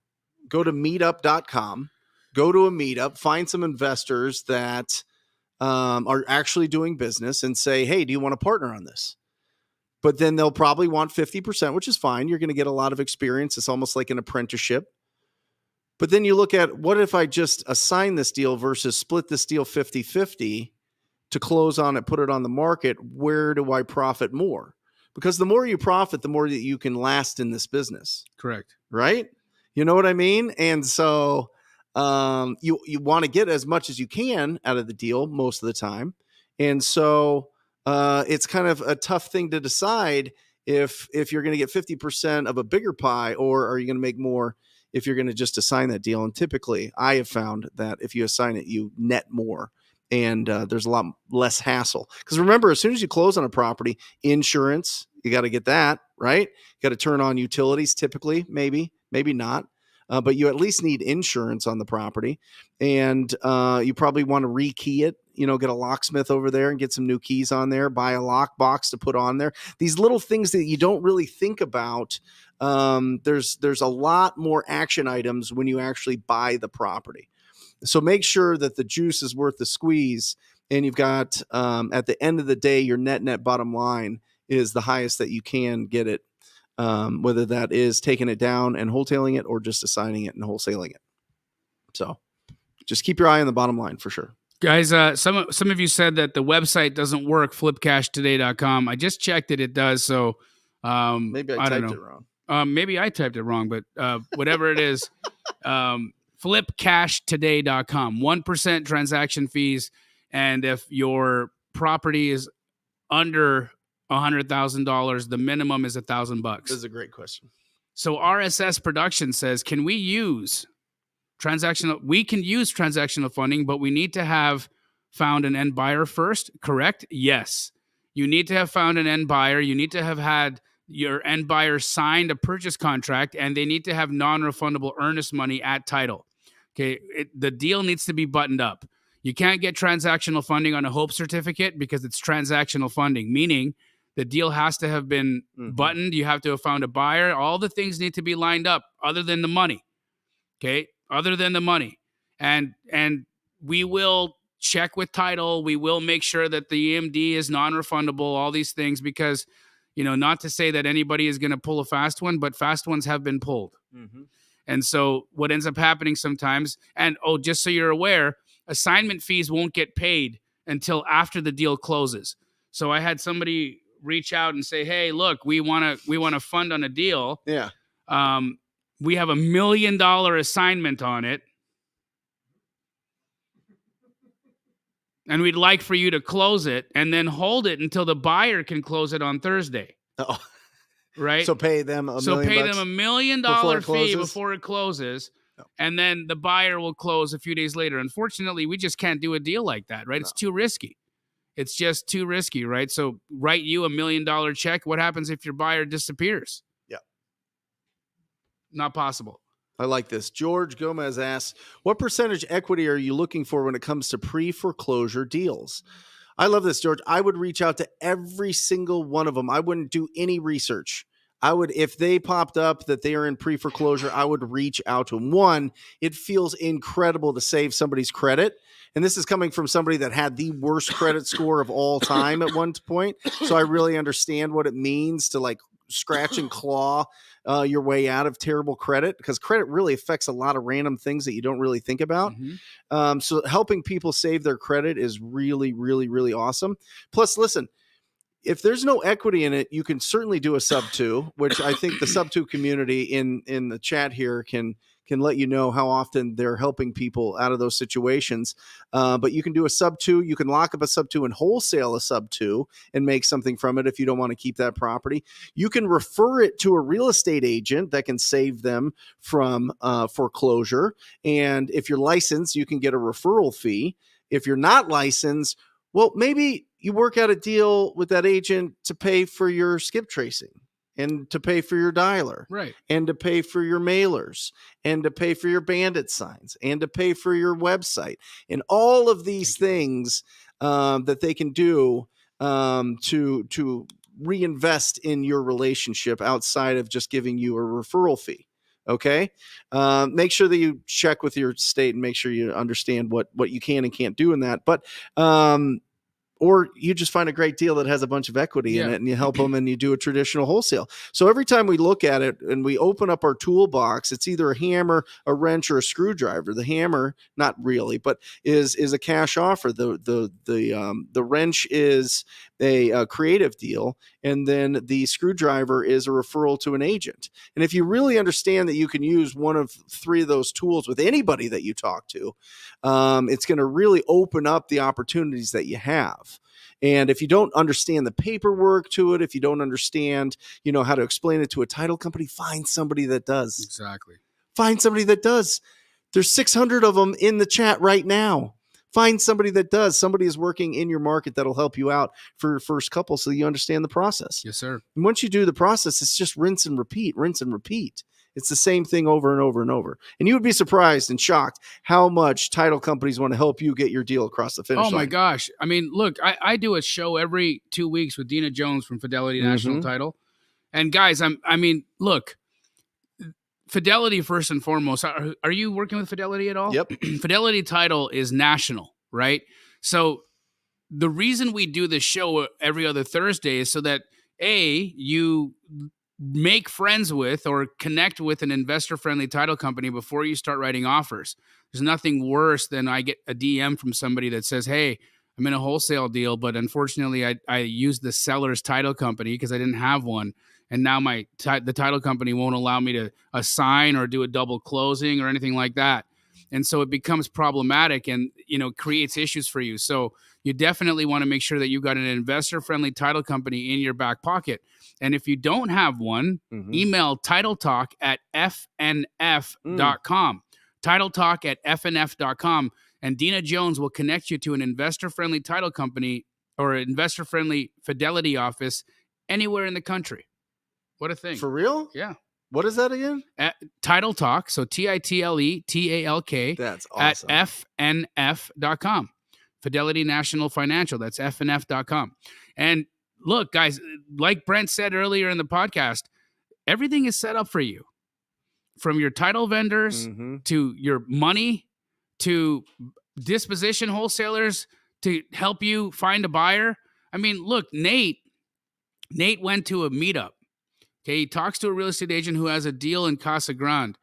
go to meetup.com, go to a meetup, find some investors that are actually doing business and say, hey, do you want to partner on this? But then they'll probably want 50%, which is fine. You're going to get a lot of experience. It's almost like an apprenticeship. But then you look at, what if I just assign this deal versus split this deal 50-50 to close on it, put it on the market? Where do I profit more? Because the more you profit, the more that you can last in this business. Correct. Right? You know what I mean? And so you want to get as much as you can out of the deal most of the time. And so it's kind of a tough thing to decide if you're going to get 50% of a bigger pie, or are you going to make more if you're going to just assign that deal. And typically I have found that if you assign it, you net more, and there's a lot less hassle. Because remember, as soon as you close on a property, insurance, you got to get that, right? You got to turn on utilities typically, maybe not. But you at least need insurance on the property, and you probably want to rekey it, get a locksmith over there and get some new keys on there, buy a lock box to put on there. These little things that you don't really think about. There's a lot more action items when you actually buy the property. So make sure that the juice is worth the squeeze, and you've got, at the end of the day, your net bottom line is the highest that you can get it. Whether that is taking it down and wholesaling it, or just assigning it and wholesaling it. So just keep your eye on the bottom line for sure. Guys, some of you said that the website doesn't work, flipcashtoday.com. I just checked it. It does. So maybe I typed it wrong. Maybe I typed it wrong, but whatever it is, flipcashtoday.com. 1% transaction fees. And if your property is under $100,000, the minimum is $1,000. This is a great question. So RSS Production says, can we use transactional? We can use transactional funding, but we need to have found an end buyer first. Correct? Yes. You need to have found an end buyer. You need to have had your end buyer signed a purchase contract, and they need to have non-refundable earnest money at title. Okay, the deal needs to be buttoned up. You can't get transactional funding on a hope certificate because it's transactional funding, meaning the deal has to have been buttoned. You have to have found a buyer. All the things need to be lined up other than the money. Okay, other than the money. And we will check with title. We will make sure that the EMD is non-refundable, all these things, because, not to say that anybody is going to pull a fast one, but fast ones have been pulled. And so what ends up happening sometimes, and just so you're aware, assignment fees won't get paid until after the deal closes. So I had somebody reach out and say, hey, look, we want to fund on a deal. Yeah. We have $1 million assignment on it. And we'd like for you to close it and then hold it until the buyer can close it on Thursday. Oh. Right? So pay them $1 million fee before it closes. No. And then the buyer will close a few days later. Unfortunately, we just can't do a deal like that, right? No. It's too risky. It's just too risky, right? So write you $1 million check. What happens if your buyer disappears? Yeah. Not possible. I like this. George Gomez asks, what percentage equity are you looking for when it comes to pre-foreclosure deals? I love this, George. I would reach out to every single one of them. I wouldn't do any research. I would, if they popped up that they are in pre-foreclosure, I would reach out to them. One, it feels incredible to save somebody's credit. And this is coming from somebody that had the worst credit score of all time at one point. So I really understand what it means to like scratch and claw your way out of terrible credit, because credit really affects a lot of random things that you don't really think about. So helping people save their credit is really, really, really awesome. Plus, listen, if there's no equity in it, you can certainly do a sub 2, which I think the sub 2 community in the chat here can let you know how often they're helping people out of those situations. But you can do a sub 2. You can lock up a sub 2 and wholesale a sub 2 and make something from it if you don't want to keep that property. You can refer it to a real estate agent that can save them from foreclosure. And if you're licensed, you can get a referral fee. If you're not licensed, well, maybe you work out a deal with that agent to pay for your skip tracing and to pay for your dialer, right? And to pay for your mailers and to pay for your bandit signs and to pay for your website and all of these things that they can do to reinvest in your relationship outside of just giving you a referral fee. Okay. Make sure that you check with your state and make sure you understand what you can and can't do in that. But, or you just find a great deal that has a bunch of equity in it and you help them and you do a traditional wholesale. So every time we look at it and we open up our toolbox, it's either a hammer, a wrench, or a screwdriver. The hammer, not really, but is a cash offer. The wrench is a creative deal. And then the screwdriver is a referral to an agent. And if you really understand that you can use one of 3 of those tools with anybody that you talk to, it's going to really open up the opportunities that you have. And if you don't understand the paperwork to it, if you don't understand, how to explain it to a title company, find somebody that does. Exactly. Find somebody that does. There's 600 of them in the chat right now. Find somebody that does. Somebody is working in your market that'll help you out for your first couple so you understand the process. Yes, sir. And once you do the process, it's just rinse and repeat, rinse and repeat. It's the same thing over and over and over. And you would be surprised and shocked how much title companies want to help you get your deal across the finish line. Oh, my gosh. I mean, look, I do a show every 2 weeks with Dina Jones from Fidelity National Title. And guys, look, Fidelity first and foremost. Are you working with Fidelity at all? Yep. Fidelity Title is national, right? So the reason we do this show every other Thursday is so that, you make friends with or connect with an investor-friendly title company before you start writing offers. There's nothing worse than I get a DM from somebody that says, hey, I'm in a wholesale deal, but unfortunately I used the seller's title company because I didn't have one. And now the title company won't allow me to assign or do a double closing or anything like that. And so it becomes problematic and, creates issues for you. So you definitely want to make sure that you've got an investor-friendly title company in your back pocket. And if you don't have one, email titletalk@fnf.com. Titletalk@fnf.com. And Dina Jones will connect you to an investor-friendly title company or an investor-friendly fidelity office anywhere in the country. What a thing. For real? Yeah. What is that again? At Title Talk, so TITLETALK That's awesome. at fnf.com. Fidelity National Financial, that's fnf.com. And look, guys, like Brent said earlier in the podcast, everything is set up for you. From your title vendors to your money to disposition wholesalers to help you find a buyer. I mean, look, Nate went to a meetup. Okay, he talks to a real estate agent who has a deal in Casa Grande.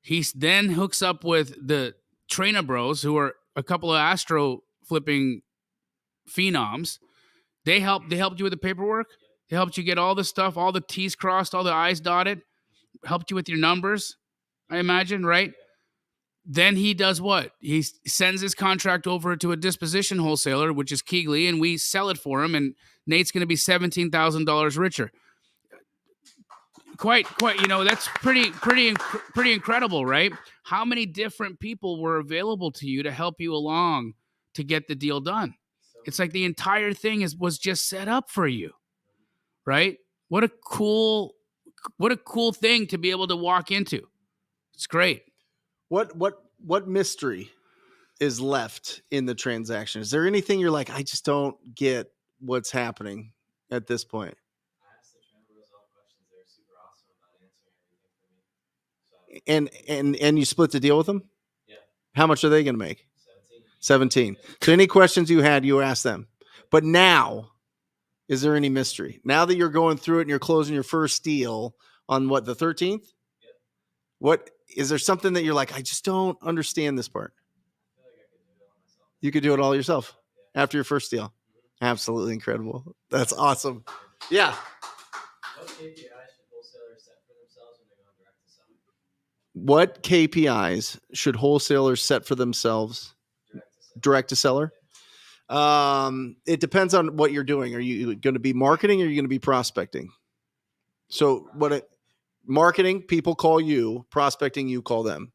He then hooks up with the Trainer Bros, who are a couple of Astro flipping phenoms. They helped you with the paperwork. They helped you get all the stuff, all the T's crossed, all the I's dotted. Helped you with your numbers, I imagine, right? Then he does what? He sends his contract over to a disposition wholesaler, which is Keegley, and we sell it for him, and Nate's going to be $17,000 richer. Quite, that's pretty incredible, right? How many different people were available to you to help you along to get the deal done? It's like the entire thing was just set up for you, right? What a cool thing to be able to walk into. It's great. What mystery is left in the transaction? Is there anything you're like, I just don't get what's happening at this point? I asked the Trainer Bros all questions. They were super awesome about answering everything for me. So, And you split the deal with them? yeah, How much are they going to make? 17. 17. So any questions you had, you asked them. But now, is there any mystery? Now that you're going through it and you're closing your first deal on what, the 13th? Yep. What is there something that you're like, I just don't understand this part? I feel like I could do it all myself. You could do it all yourself Yeah. after your first deal. Absolutely incredible. That's awesome. Yeah. What KPIs should wholesalers set for themselves when they're going direct to seller? What KPIs should wholesalers set for themselves direct to seller? It depends on what you're doing. Are you going to be marketing or are you going to be prospecting? So marketing, people call you. Prospecting, you call them.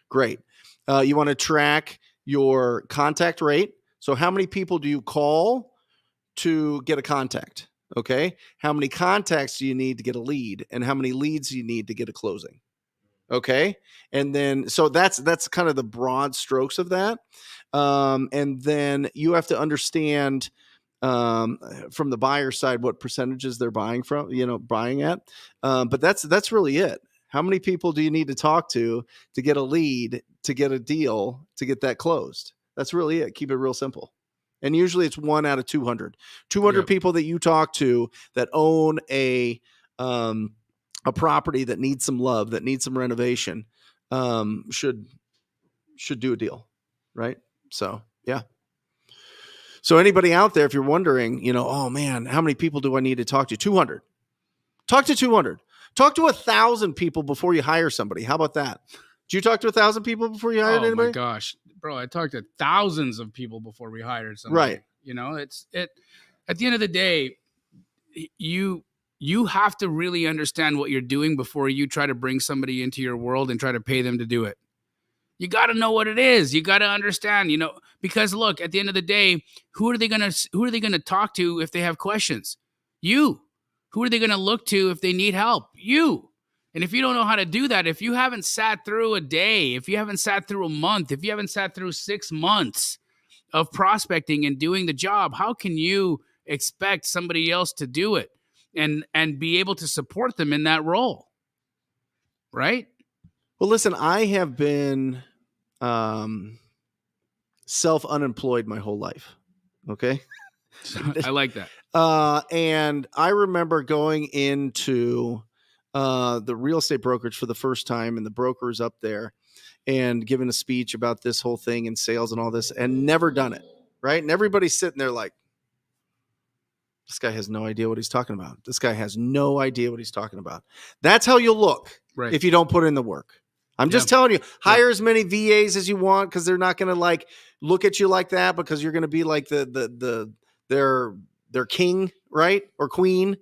Great. You want to track your contact rate. So how many people do you call to get a contact? Okay. How many contacts do you need to get a lead? And how many leads do you need to get a closing? Okay. And then, so that's kind of the broad strokes of that. And then you have to understand from the buyer side what percentages they're buying at. But that's really it. How many people do you need to talk to get a lead, to get a deal, to get that closed? That's really it. Keep it real simple. And usually it's 1 out of 200. 200 Yep. people that you talk to that own a property that needs some love, that needs some renovation, should do a deal, right? So, yeah. So anybody out there, if you're wondering, oh man, how many people do I need to talk to? 200. Talk to 200. Talk to 1,000 people before you hire somebody. How about that? Did you talk to 1,000 people before you hired anybody? Oh my gosh, bro! I talked to thousands of people before we hired somebody. Right. It. At the end of the day, you have to really understand what you're doing before you try to bring somebody into your world and try to pay them to do it. You got to know what it is. You got to understand, because look, at the end of the day, who are they going to talk to if they have questions? You. Who are they going to look to if they need help? You. And if you don't know how to do that, if you haven't sat through a day, if you haven't sat through a month, if you haven't sat through 6 months of prospecting and doing the job, how can you expect somebody else to do it and be able to support them in that role? Right? Well, listen, I have been self-unemployed my whole life. Okay. I like that. And I remember going into the real estate brokerage for the first time, and the broker's up there and giving a speech about this whole thing and sales and all this, and never done it. Right. And everybody's sitting there like, this guy has no idea what he's talking about. This guy has no idea what he's talking about. That's how you'll look Right. if you don't put in the work. I'm just telling you, hire as many VAs as you want, because they're not going to like look at you like that, because you're going to be like their king, right? Or queen.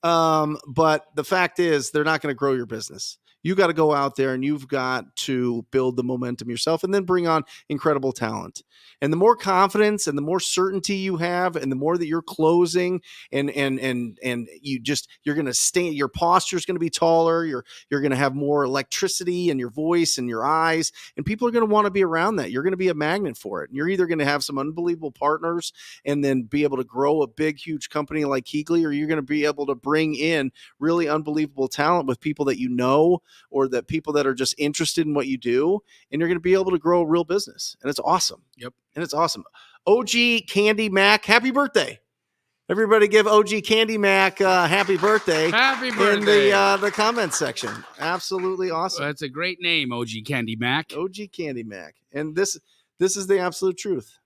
But the fact is, they're not going to grow your business. You got to go out there and you've got to build the momentum yourself, and then bring on incredible talent. And the more confidence and the more certainty you have, and the more that you're closing, and you're going to stay, your posture is going to be taller. You're going to have more electricity in your voice and your eyes, and people are going to want to be around that. You're going to be a magnet for it. And you're either going to have some unbelievable partners and then be able to grow a big, huge company like Keegley, or you're going to be able to bring in really unbelievable talent with people that you know, or that people that are just interested in what you do, and you're going to be able to grow a real business. And it's awesome. Yep. And it's awesome. OG Candy Mac, happy birthday. Everybody give OG Candy Mac happy birthday. Happy birthday. In the comment section. Absolutely awesome. That's a great name, OG Candy Mac. OG Candy Mac. And this is the absolute truth.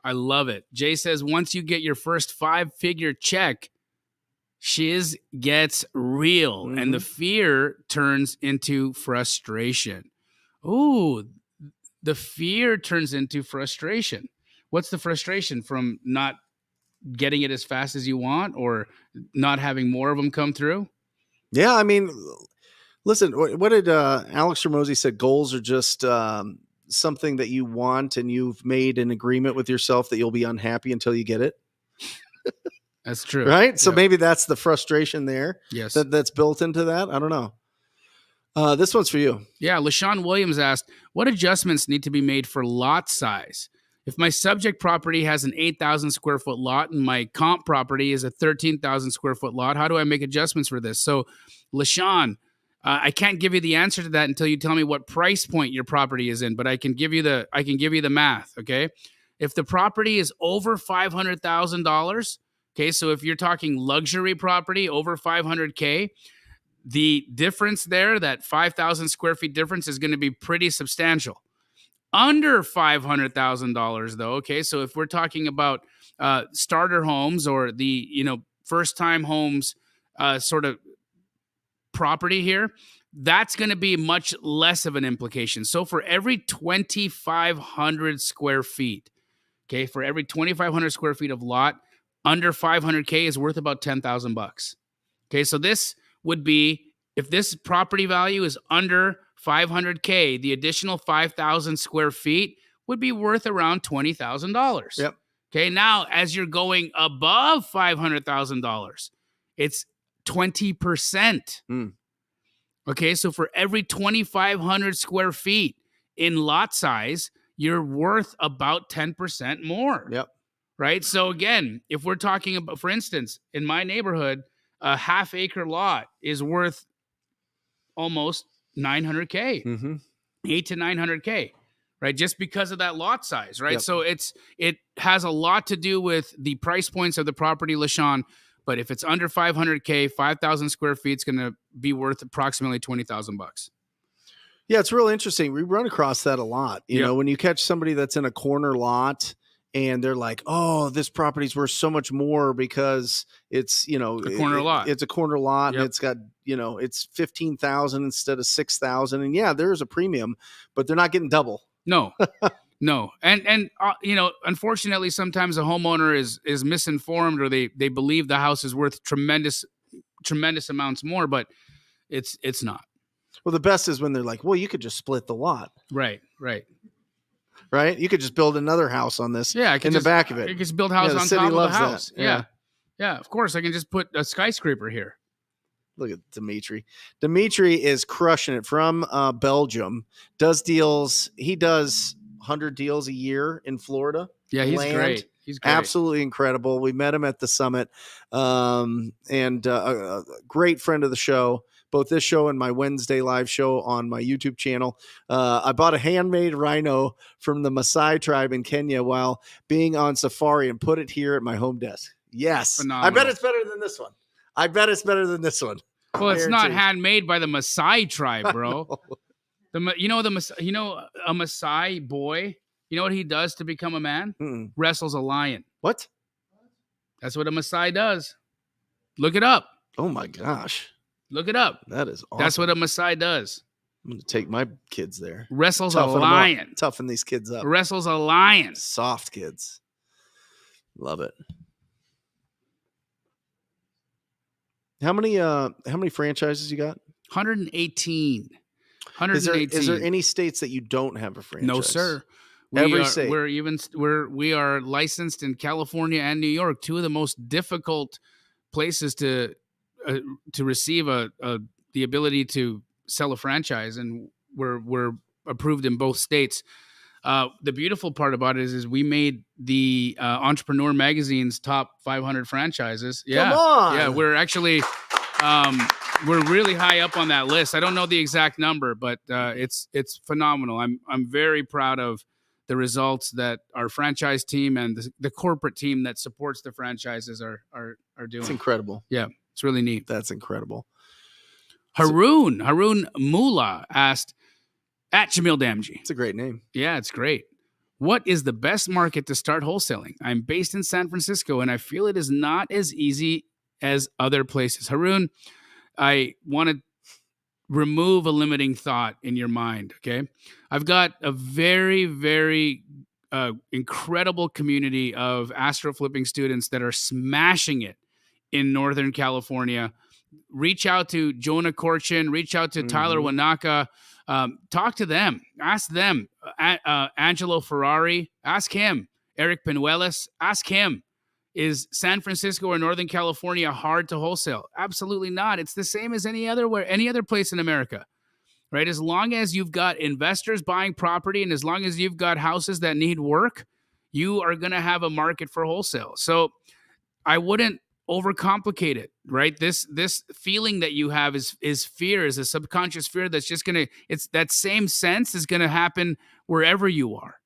I love it. Jay says, once you get your first 5-figure check, shiz gets real, and the fear turns into frustration. Ooh, the fear turns into frustration. What's the frustration? From not getting it as fast as you want, or not having more of them come through? Yeah, I mean, listen, what did Alex Ramosi said? Goals are just something that you want, and you've made an agreement with yourself that you'll be unhappy until you get it. That's true. Right? So maybe that's the frustration there. Yes. That's built into that. I don't know. This one's for you. Yeah. LaShawn Williams asked, what adjustments need to be made for lot size? If my subject property has an 8,000 square foot lot and my comp property is a 13,000 square foot lot, how do I make adjustments for this? So, LaShawn, I can't give you the answer to that until you tell me what price point your property is in, but I can give you the math. Okay. If the property is over $500,000, okay, so if you're talking luxury property over $500K, the difference there, that 5,000 square feet difference, is going to be pretty substantial. Under $500,000 though, okay, so if we're talking about starter homes, or the first time homes sort of property here, that's going to be much less of an implication. So for every 2,500 square feet, okay, for every 2,500 square feet of lot, under 500K is worth about $10,000. Okay, so this would be, if this property value is under 500K, the additional 5,000 square feet would be worth around $20,000. Yep. Okay, now as you're going above $500,000, it's 20%. Okay, so for every 2,500 square feet in lot size, you're worth about 10% more. Yep. Right? So again, if we're talking about, for instance, in my neighborhood, a half-acre lot is worth almost $900K, 8 to $900K, right? Just because of that lot size, right? Yep. So it has a lot to do with the price points of the property, LaShawn. But if it's under 500K, 5,000 square feet is going to be worth approximately $20,000. Yeah, it's real interesting. We run across that a lot. You know, when you catch somebody that's in a corner lot, and they're like, oh, this property's worth so much more because it's, a corner lot. It's a corner lot, and it's got, it's 15,000 instead of 6,000. And yeah, there's a premium, but they're not getting double. No, no. And unfortunately, sometimes a homeowner is misinformed, or they believe the house is worth tremendous amounts more, but it's not. Well, the best is when they're like, well, you could just split the lot. Right. Right? You could just build another house on this. Yeah, the back of it. You can just build a house on top of the house. Yeah. Of course, I can just put a skyscraper here. Look at Dimitri. Dimitri is crushing it from Belgium. Does deals. He does 100 deals a year in Florida. Yeah, he's great. He's great. Absolutely incredible. We met him at the summit, and a great friend of the show. Both this show and my Wednesday live show on my YouTube channel. I bought a handmade rhino from the Maasai tribe in Kenya while being on safari, and put it here at my home desk. Yes. Phenomenal. I bet it's better than this one. Well, it's not handmade by the Maasai tribe, bro. A Maasai boy, you know what he does to become a man? Wrestles a lion. What? That's what a Maasai does. Look it up. Oh my gosh. Look it up. That is awesome. That's what a Maasai does. I'm going to take my kids there. Wrestles Toughen a 'em up. lion. Toughen these kids up. Wrestles a lion. Soft kids. Love it. How many franchises you got? 118. 118. Is there any states that you don't have a franchise? No, sir. Every state. We are licensed in California and New York, two of the most difficult places to receive the ability to sell a franchise, and we're approved in both states. The beautiful part about it is we made the Entrepreneur Magazine's top 500 franchises. Yeah, Come on. Yeah, we're actually we're really high up on that list. I don't know the exact number, but it's phenomenal. I'm very proud of the results that our franchise team and the corporate team that supports the franchises are doing. It's incredible. Yeah, it's really neat. That's incredible. Haroon Mula asked, at Jamil Damji. It's a great name. Yeah, it's great. What is the best market to start wholesaling? I'm based in San Francisco, and I feel it is not as easy as other places. Haroon, I want to remove a limiting thought in your mind, okay? I've got a very, very incredible community of astro flipping students that are smashing it in Northern California. Reach out to Jonah Korchin, reach out to Tyler Wanaka, talk to them, ask them, Angelo Ferrari, ask him, Eric Pinuelos, ask him. Is San Francisco or Northern California hard to wholesale? Absolutely not. It's the same as any other place in America, right? As long as you've got investors buying property and as long as you've got houses that need work, you are going to have a market for wholesale. So I wouldn't overcomplicate it, right? This feeling that you have is fear, is a subconscious fear that's just going to, it's that same sense is going to happen wherever you are.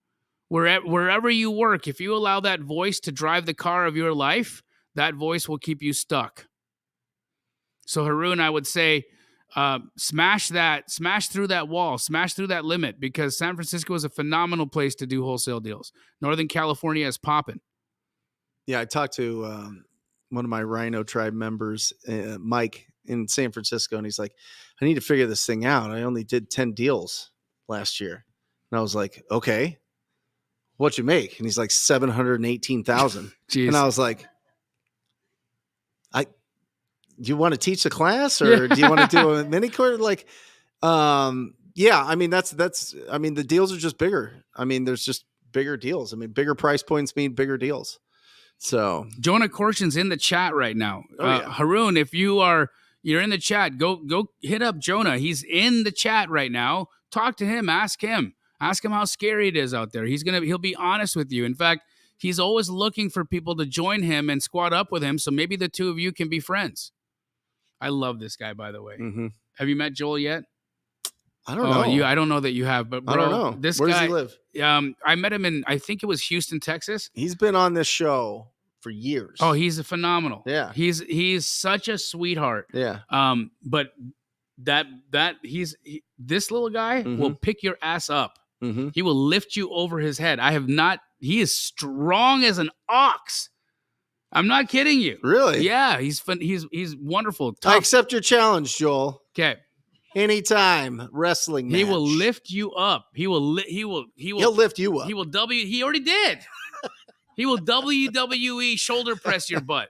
Wherever you work, if you allow that voice to drive the car of your life, that voice will keep you stuck. So Haroon, I would say, smash through that wall, smash through that limit, because San Francisco is a phenomenal place to do wholesale deals. Northern California is popping. Yeah, I talked to one of my Rhino Tribe members, Mike, in San Francisco, and he's like, I need to figure this thing out. I only did 10 deals last year. And I was like, okay. What'd you make? And he's like 718,000. And I was like, do you want to teach the class or do you want to do a mini course? Like, yeah, I mean, I mean, the deals are just bigger. I mean, there's just bigger deals. I mean, bigger price points mean bigger deals. So Jonah Korchin's in the chat right now. Haroon, if you're in the chat, go hit up Jonah. He's in the chat right now. Talk to him, ask him how scary it is out there. He'll be honest with you. In fact, he's always looking for people to join him and squat up with him. So maybe the two of you can be friends. I love this guy, by the way. Mm-hmm. Have you met Joel yet? I don't know. I don't know that you have, but bro, I don't know. This Where guy, does he live? I met him in, I think it was Houston, Texas. He's been on this show for years. Oh, he's phenomenal. Yeah. He's such a sweetheart. Yeah. But this little guy will pick your ass up. Mm-hmm. He will lift you over his head. He is strong as an ox. I'm not kidding you. Really? Yeah, he's fun. He's wonderful. I accept your challenge, Joel. Okay. Anytime wrestling match. He will lift you up. He'll lift you up. He already did. He will WWE shoulder press your butt.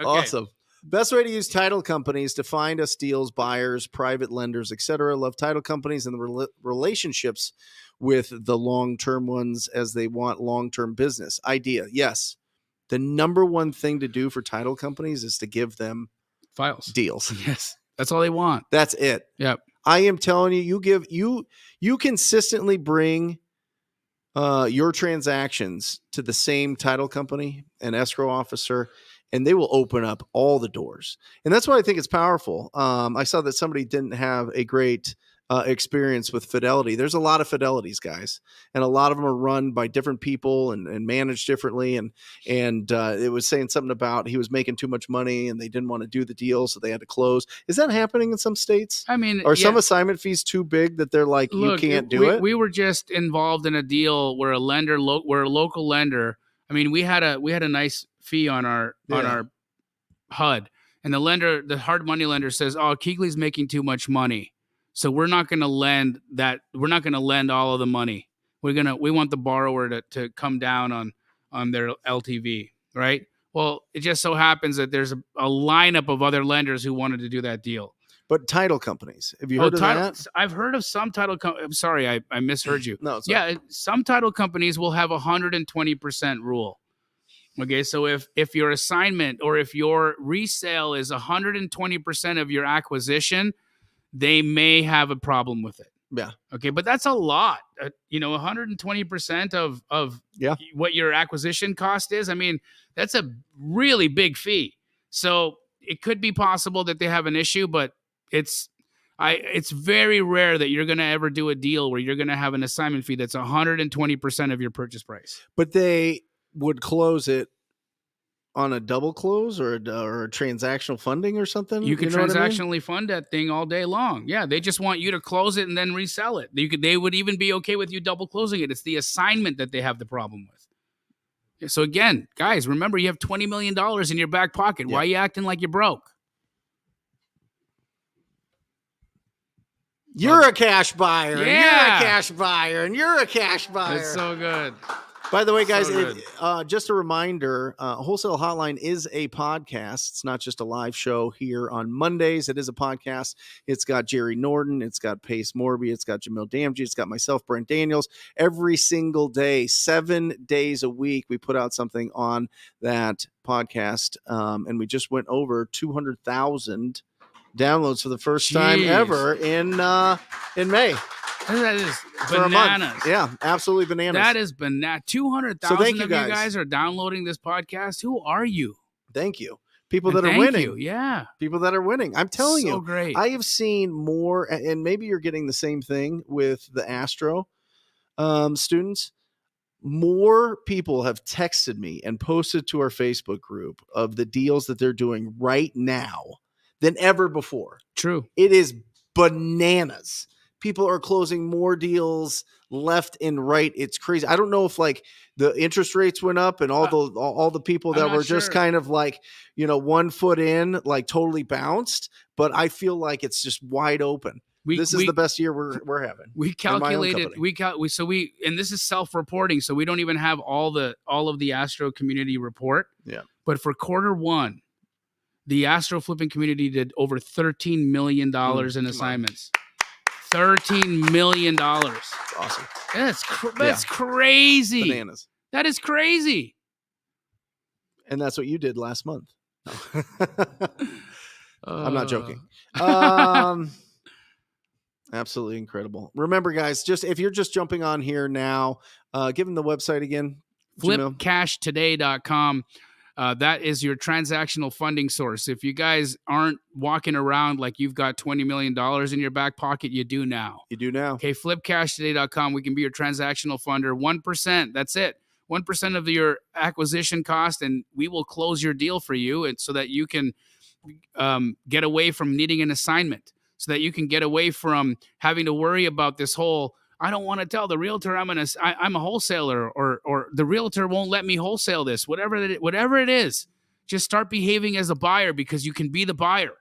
Okay. Awesome. Best way to use title companies to find us deals, buyers, private lenders, etc. Love title companies and the relationships with the long-term ones as they want long-term business. Idea. Yes. The number one thing to do for title companies is to give them files, deals. Yes. That's all they want. That's it. Yep. I am telling you, you consistently bring your transactions to the same title company and escrow officer, and they will open up all the doors. And that's why I think it's powerful. I saw that somebody didn't have a great experience with Fidelity. There's a lot of Fidelities, guys, and a lot of them are run by different people and managed differently. And it was saying something about he was making too much money and they didn't want to do the deal, so they had to close. Is that happening in some states? I mean, are some assignment fees too big that they're like, look, you can't do it? We were just involved in a deal where a local lender. I mean, we had a nice fee on our HUD, and the hard money lender says, "Oh, Keegley's making too much money." So we're not going to lend that. We're not going to lend all of the money. We want the borrower to come down on their LTV, right? Well, it just so happens that there's a lineup of other lenders who wanted to do that deal. But title companies, have you heard of that? I've heard of some title companies. I'm sorry, I misheard you. No, it's yeah, some title companies will have 120% rule. Okay, so if your assignment or if your resale is 120% of your acquisition, they may have a problem with it. Yeah. Okay, but that's a lot. 120% of what your acquisition cost is. I mean, that's a really big fee. So it could be possible that they have an issue, but it's very rare that you're going to ever do a deal where you're going to have an assignment fee that's 120% of your purchase price. But they would close it on a double close or a transactional funding or something. You can transactionally fund that thing all day long. Yeah, they just want you to close it and then resell it. They would even be okay with you double closing it. It's the assignment that they have the problem with. So again, guys, remember you have $20 million in your back pocket. Why are you acting like you're broke? You're a cash buyer. Yeah. And you're a cash buyer. And you're a cash buyer. It's so good. By the way, guys, So just a reminder, Wholesale Hotline is a podcast. It's not just a live show here on Mondays. It is a podcast. It's got Jerry Norton. It's got Pace Morby. It's got Jamil Damji. It's got myself, Brent Daniels. Every single day, 7 days a week, we put out something on that podcast. And we just went over 200,000 downloads for the first time ever in May. That is For bananas. a month. Yeah, absolutely bananas. That is bananas. 200,000 So thank you of guys. you guys are downloading this podcast. Who are you? Thank you. People that And are thank winning. you. Yeah. People that are winning. I'm telling So you, great. I have seen more, and maybe you're getting the same thing with the Astro students. More people have texted me and posted to our Facebook group of the deals that they're doing right now than ever before. True. It is bananas. People are closing more deals left and right. It's crazy. I don't know if like the interest rates went up and all the people that were just kind of like, 1 foot in, like totally bounced. But I feel like it's just wide open. This is the best year we're having. We calculated. And this is self-reporting, so we don't even have all of the Astro community report. Yeah. But for quarter one, the Astro flipping community did over $13 million in assignments. $13 million. Awesome. That's crazy. Bananas. That is crazy. And that's what you did last month. No. I'm not joking. Absolutely incredible. Remember, guys, if you're just jumping on here now, give them the website again. Flipcashtoday.com. That is your transactional funding source. If you guys aren't walking around like you've got $20 million in your back pocket, you do now. You do now. Okay, flipcashtoday.com. We can be your transactional funder. 1%. That's it. 1% of your acquisition cost, and we will close your deal for you, and so that you can get away from needing an assignment, so that you can get away from having to worry about this whole, I don't want to tell the realtor I'm a wholesaler, or the realtor won't let me wholesale this. Whatever it is, just start behaving as a buyer, because you can be the buyer.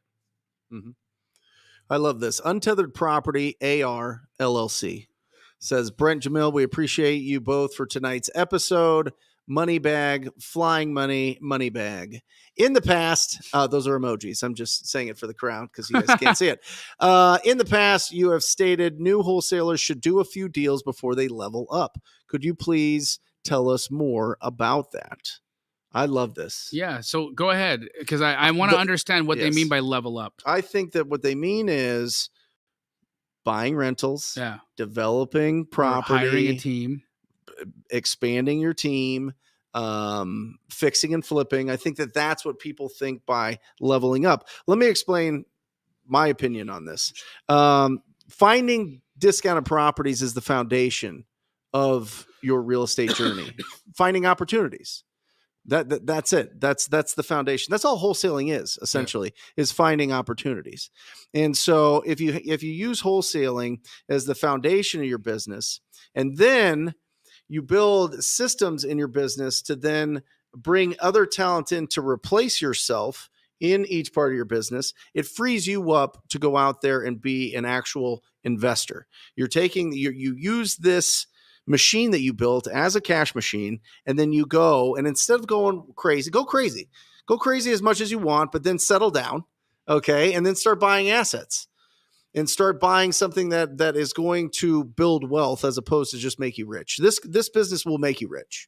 Mm-hmm. I love this. Untethered Property AR LLC says, Brent, Jamil, we appreciate you both for tonight's episode. Money bag, flying money, money bag. In the past, those are emojis. I'm just saying it for the crowd because you guys can't see it. In the past, you have stated new wholesalers should do a few deals before they level up. Could you please tell us more about that? I love this. Yeah, so go ahead, because I want to understand what they mean by level up. I think that what they mean is buying rentals, developing property, or hiring a team, expanding your team, fixing and flipping. I think that that's what people think by leveling up. Let me explain my opinion on this. Finding discounted properties is the foundation of your real estate journey. Finding opportunities. That's it. That's the foundation. That's all wholesaling is, essentially, is finding opportunities. And so if you use wholesaling as the foundation of your business, and then you build systems in your business to then bring other talent in to replace yourself in each part of your business, it frees you up to go out there and be an actual investor. You use this machine that you built as a cash machine, and then you go, and instead of going crazy, go crazy as much as you want, but then settle down, okay, and then start buying assets and start buying something that is going to build wealth as opposed to just make you rich. This business will make you rich.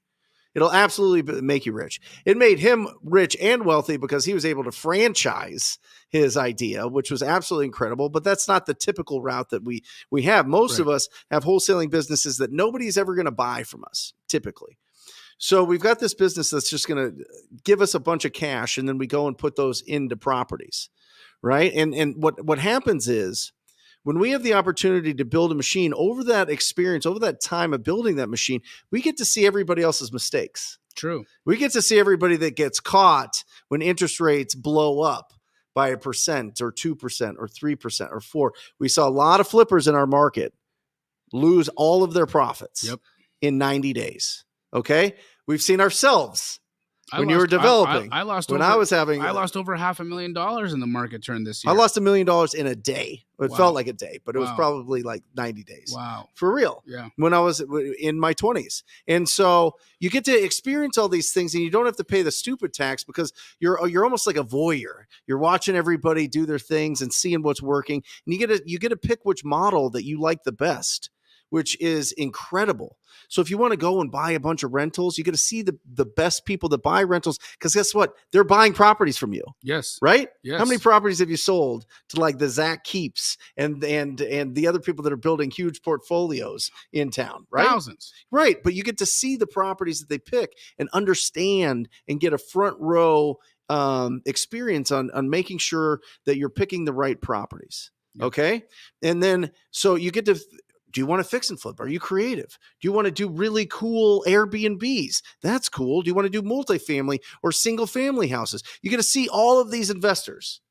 It'll absolutely make you rich. It made him rich and wealthy because he was able to franchise his idea, which was absolutely incredible. But that's not the typical route that we have. Most of us have wholesaling businesses that nobody's ever going to buy from us, typically. So we've got this business that's just going to give us a bunch of cash, and then we go and put those into properties, right? And what happens is, when we have the opportunity to build a machine, over that experience, over that time of building that machine, we get to see everybody else's mistakes. True. We get to see everybody that gets caught when interest rates blow up by 1% or 2% or 3% or 4%. We saw a lot of flippers in our market lose all of their profits in 90 days. Okay. We've seen ourselves when you were developing. I lost over $500,000 in the market turn this year. I lost $1 million in a day. It felt like a day, but it was probably like 90 days. Wow. For real. Yeah. When I was in my 20s. And so you get to experience all these things, and you don't have to pay the stupid tax because you're almost like a voyeur. You're watching everybody do their things and seeing what's working. And you get to pick which model that you like the best, which is incredible. So if you want to go and buy a bunch of rentals, you got to see the best people that buy rentals, because guess what? They're buying properties from you. Yes. Right? Yes. How many properties have you sold to like the Zach Keeps and the other people that are building huge portfolios in town, right? Thousands. Right. But you get to see the properties that they pick and understand and get a front row experience on making sure that you're picking the right properties. Yep. Okay. And then, so you get to, do you want to fix and flip? Are you creative? Do you want to do really cool Airbnbs? That's cool. Do you want to do multifamily or single family houses? You get to see all of these investors,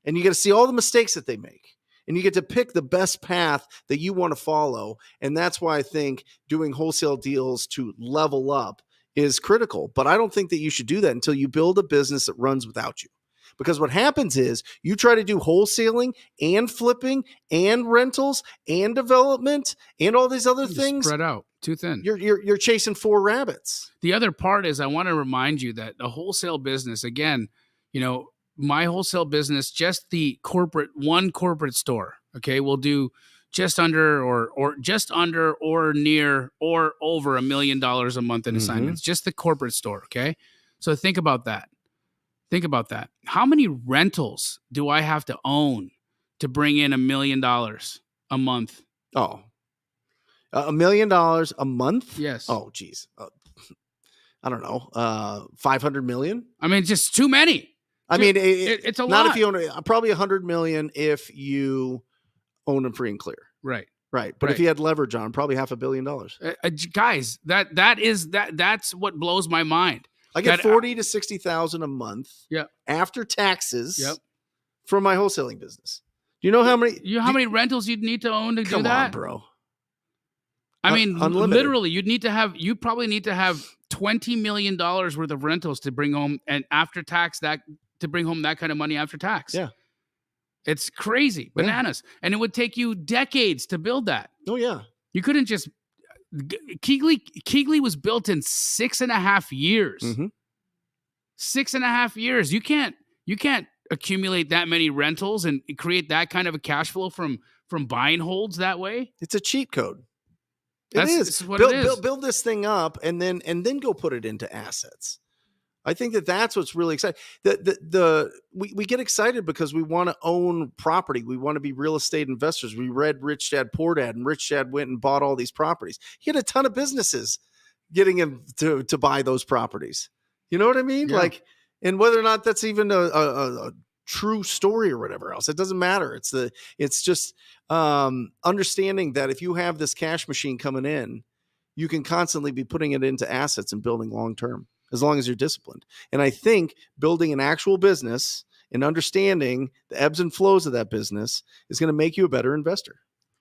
and you get to see all the mistakes that they make, and you get to pick the best path that you want to follow. And that's why I think doing wholesale deals to level up is critical. But I don't think that you should do that until you build a business that runs without you. Because what happens is you try to do wholesaling and flipping and rentals and development and all these other things. Spread out, too thin. You're chasing 4 rabbits. The other part is, I want to remind you that the wholesale business, again, my wholesale business, just the one corporate store, okay, will do just under or near or over $1 million a month in assignments. Just the corporate store, okay? So think about that. How many rentals do I have to own to bring in $1 million a month? Oh, $1 million a month? Yes. Oh, geez. I don't know. 500 million? I mean, just too many. I mean, it's a lot. Not if you own probably 100 million if you own them free and clear. Right. But if you had leverage on, probably $500 million. Guys, that's what blows my mind. I get 40 to 60,000 a month after taxes from my wholesaling business. Do you know how many? How many rentals you'd need to own to do that? Come on, bro. I mean, unlimited. Literally, you probably need to have $20 million worth of rentals to bring home, and after tax, to bring home that kind of money after tax. Yeah. It's crazy, bananas. Yeah. And it would take you decades to build that. Oh, yeah. You couldn't just... Keegley was built in 6.5 years. 6.5 years. You can't accumulate that many rentals and create that kind of a cash flow from buy and holds that way. It's a cheat code. It is. Build this thing up and then go put it into assets. I think that's what's really exciting. We get excited because we want to own property. We want to be real estate investors. We read Rich Dad Poor Dad, and Rich Dad went and bought all these properties. He had a ton of businesses getting him to buy those properties. You know what I mean? Yeah. And whether or not that's even a true story or whatever else, it doesn't matter. It's just understanding that if you have this cash machine coming in, you can constantly be putting it into assets and building long term, as long as you're disciplined. And I think building an actual business and understanding the ebbs and flows of that business is going to make you a better investor.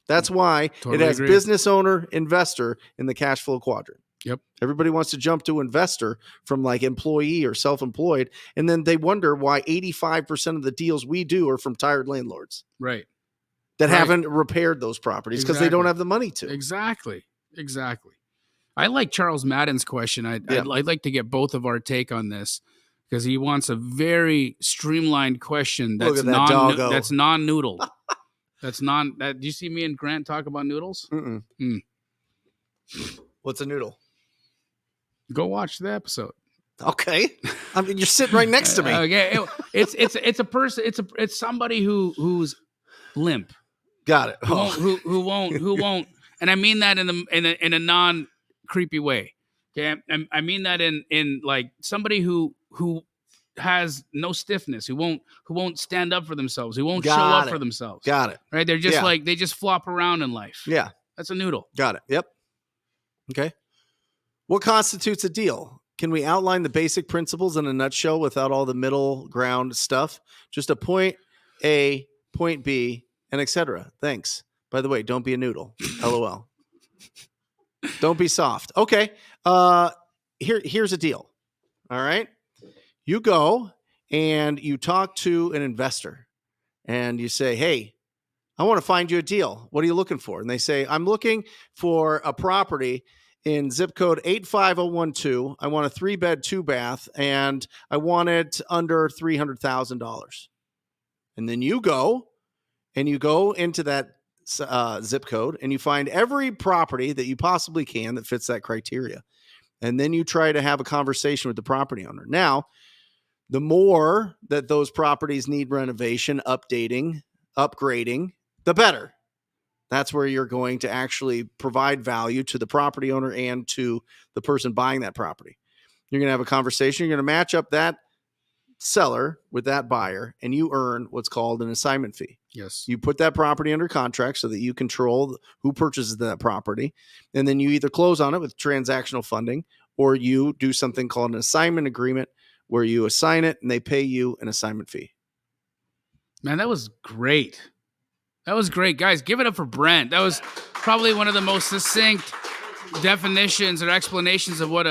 That's why it has business owner, investor in the cash flow quadrant. Yep. Everybody wants to jump to investor from like employee or self-employed. And then they wonder why 85% of the deals we do are from tired landlords Right. that Right. haven't repaired those properties because they don't Exactly. have the money to. Exactly. I like Charles Madden's question. I'd like to get both of our take on this because he wants a very streamlined question Look that's at that doggo. that's non-noodled. Do you see me and Grant talk about noodles? Mm-mm. Mm. What's a noodle? Go watch the episode. Okay. I mean, you're sitting right next to me. Okay. It's a person. It's somebody who's limp. Got it. Who won't. And I mean that in a non creepy way. Okay. I mean that in like somebody who has no stiffness, who won't stand up for themselves, who won't show up for themselves. Got it. Right. They're just like, they just flop around in life. Yeah. That's a noodle. Got it. Yep. Okay. What constitutes a deal? Can we outline the basic principles in a nutshell without all the middle ground stuff? Just a point A, point B, and etc. Thanks. By the way, don't be a noodle. LOL. Don't be soft. Okay. Here's a deal. All right. You go and you talk to an investor and you say, hey, I want to find you a deal. What are you looking for? And they say, I'm looking for a property in zip code 85012. I want a 3-bed, 2-bath, and I want it under $300,000. And then you go into that zip code and you find every property that you possibly can that fits that criteria. And then you try to have a conversation with the property owner. Now, the more that those properties need renovation, updating, upgrading, the better. That's where you're going to actually provide value to the property owner and to the person buying that property. You're going to have a conversation. You're going to match up that seller with that buyer, and you earn what's called an assignment fee. Yes. You put that property under contract so that you control who purchases that property. And then you either close on it with transactional funding or you do something called an assignment agreement where you assign it and they pay you an assignment fee. Man, that was great. That was great. Guys, give it up for Brent. That was probably one of the most succinct definitions or explanations of what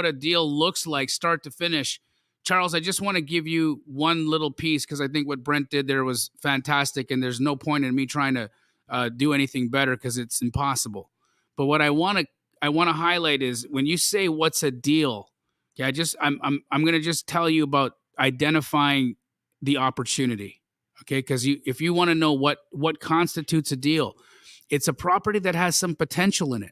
a deal looks like start to finish. Charles, I just want to give you one little piece because I think what Brent did there was fantastic, and there's no point in me trying to do anything better because it's impossible. But what I want to highlight is when you say what's a deal, I'm going to just tell you about identifying the opportunity. Okay, because if you want to know what constitutes a deal, it's a property that has some potential in it.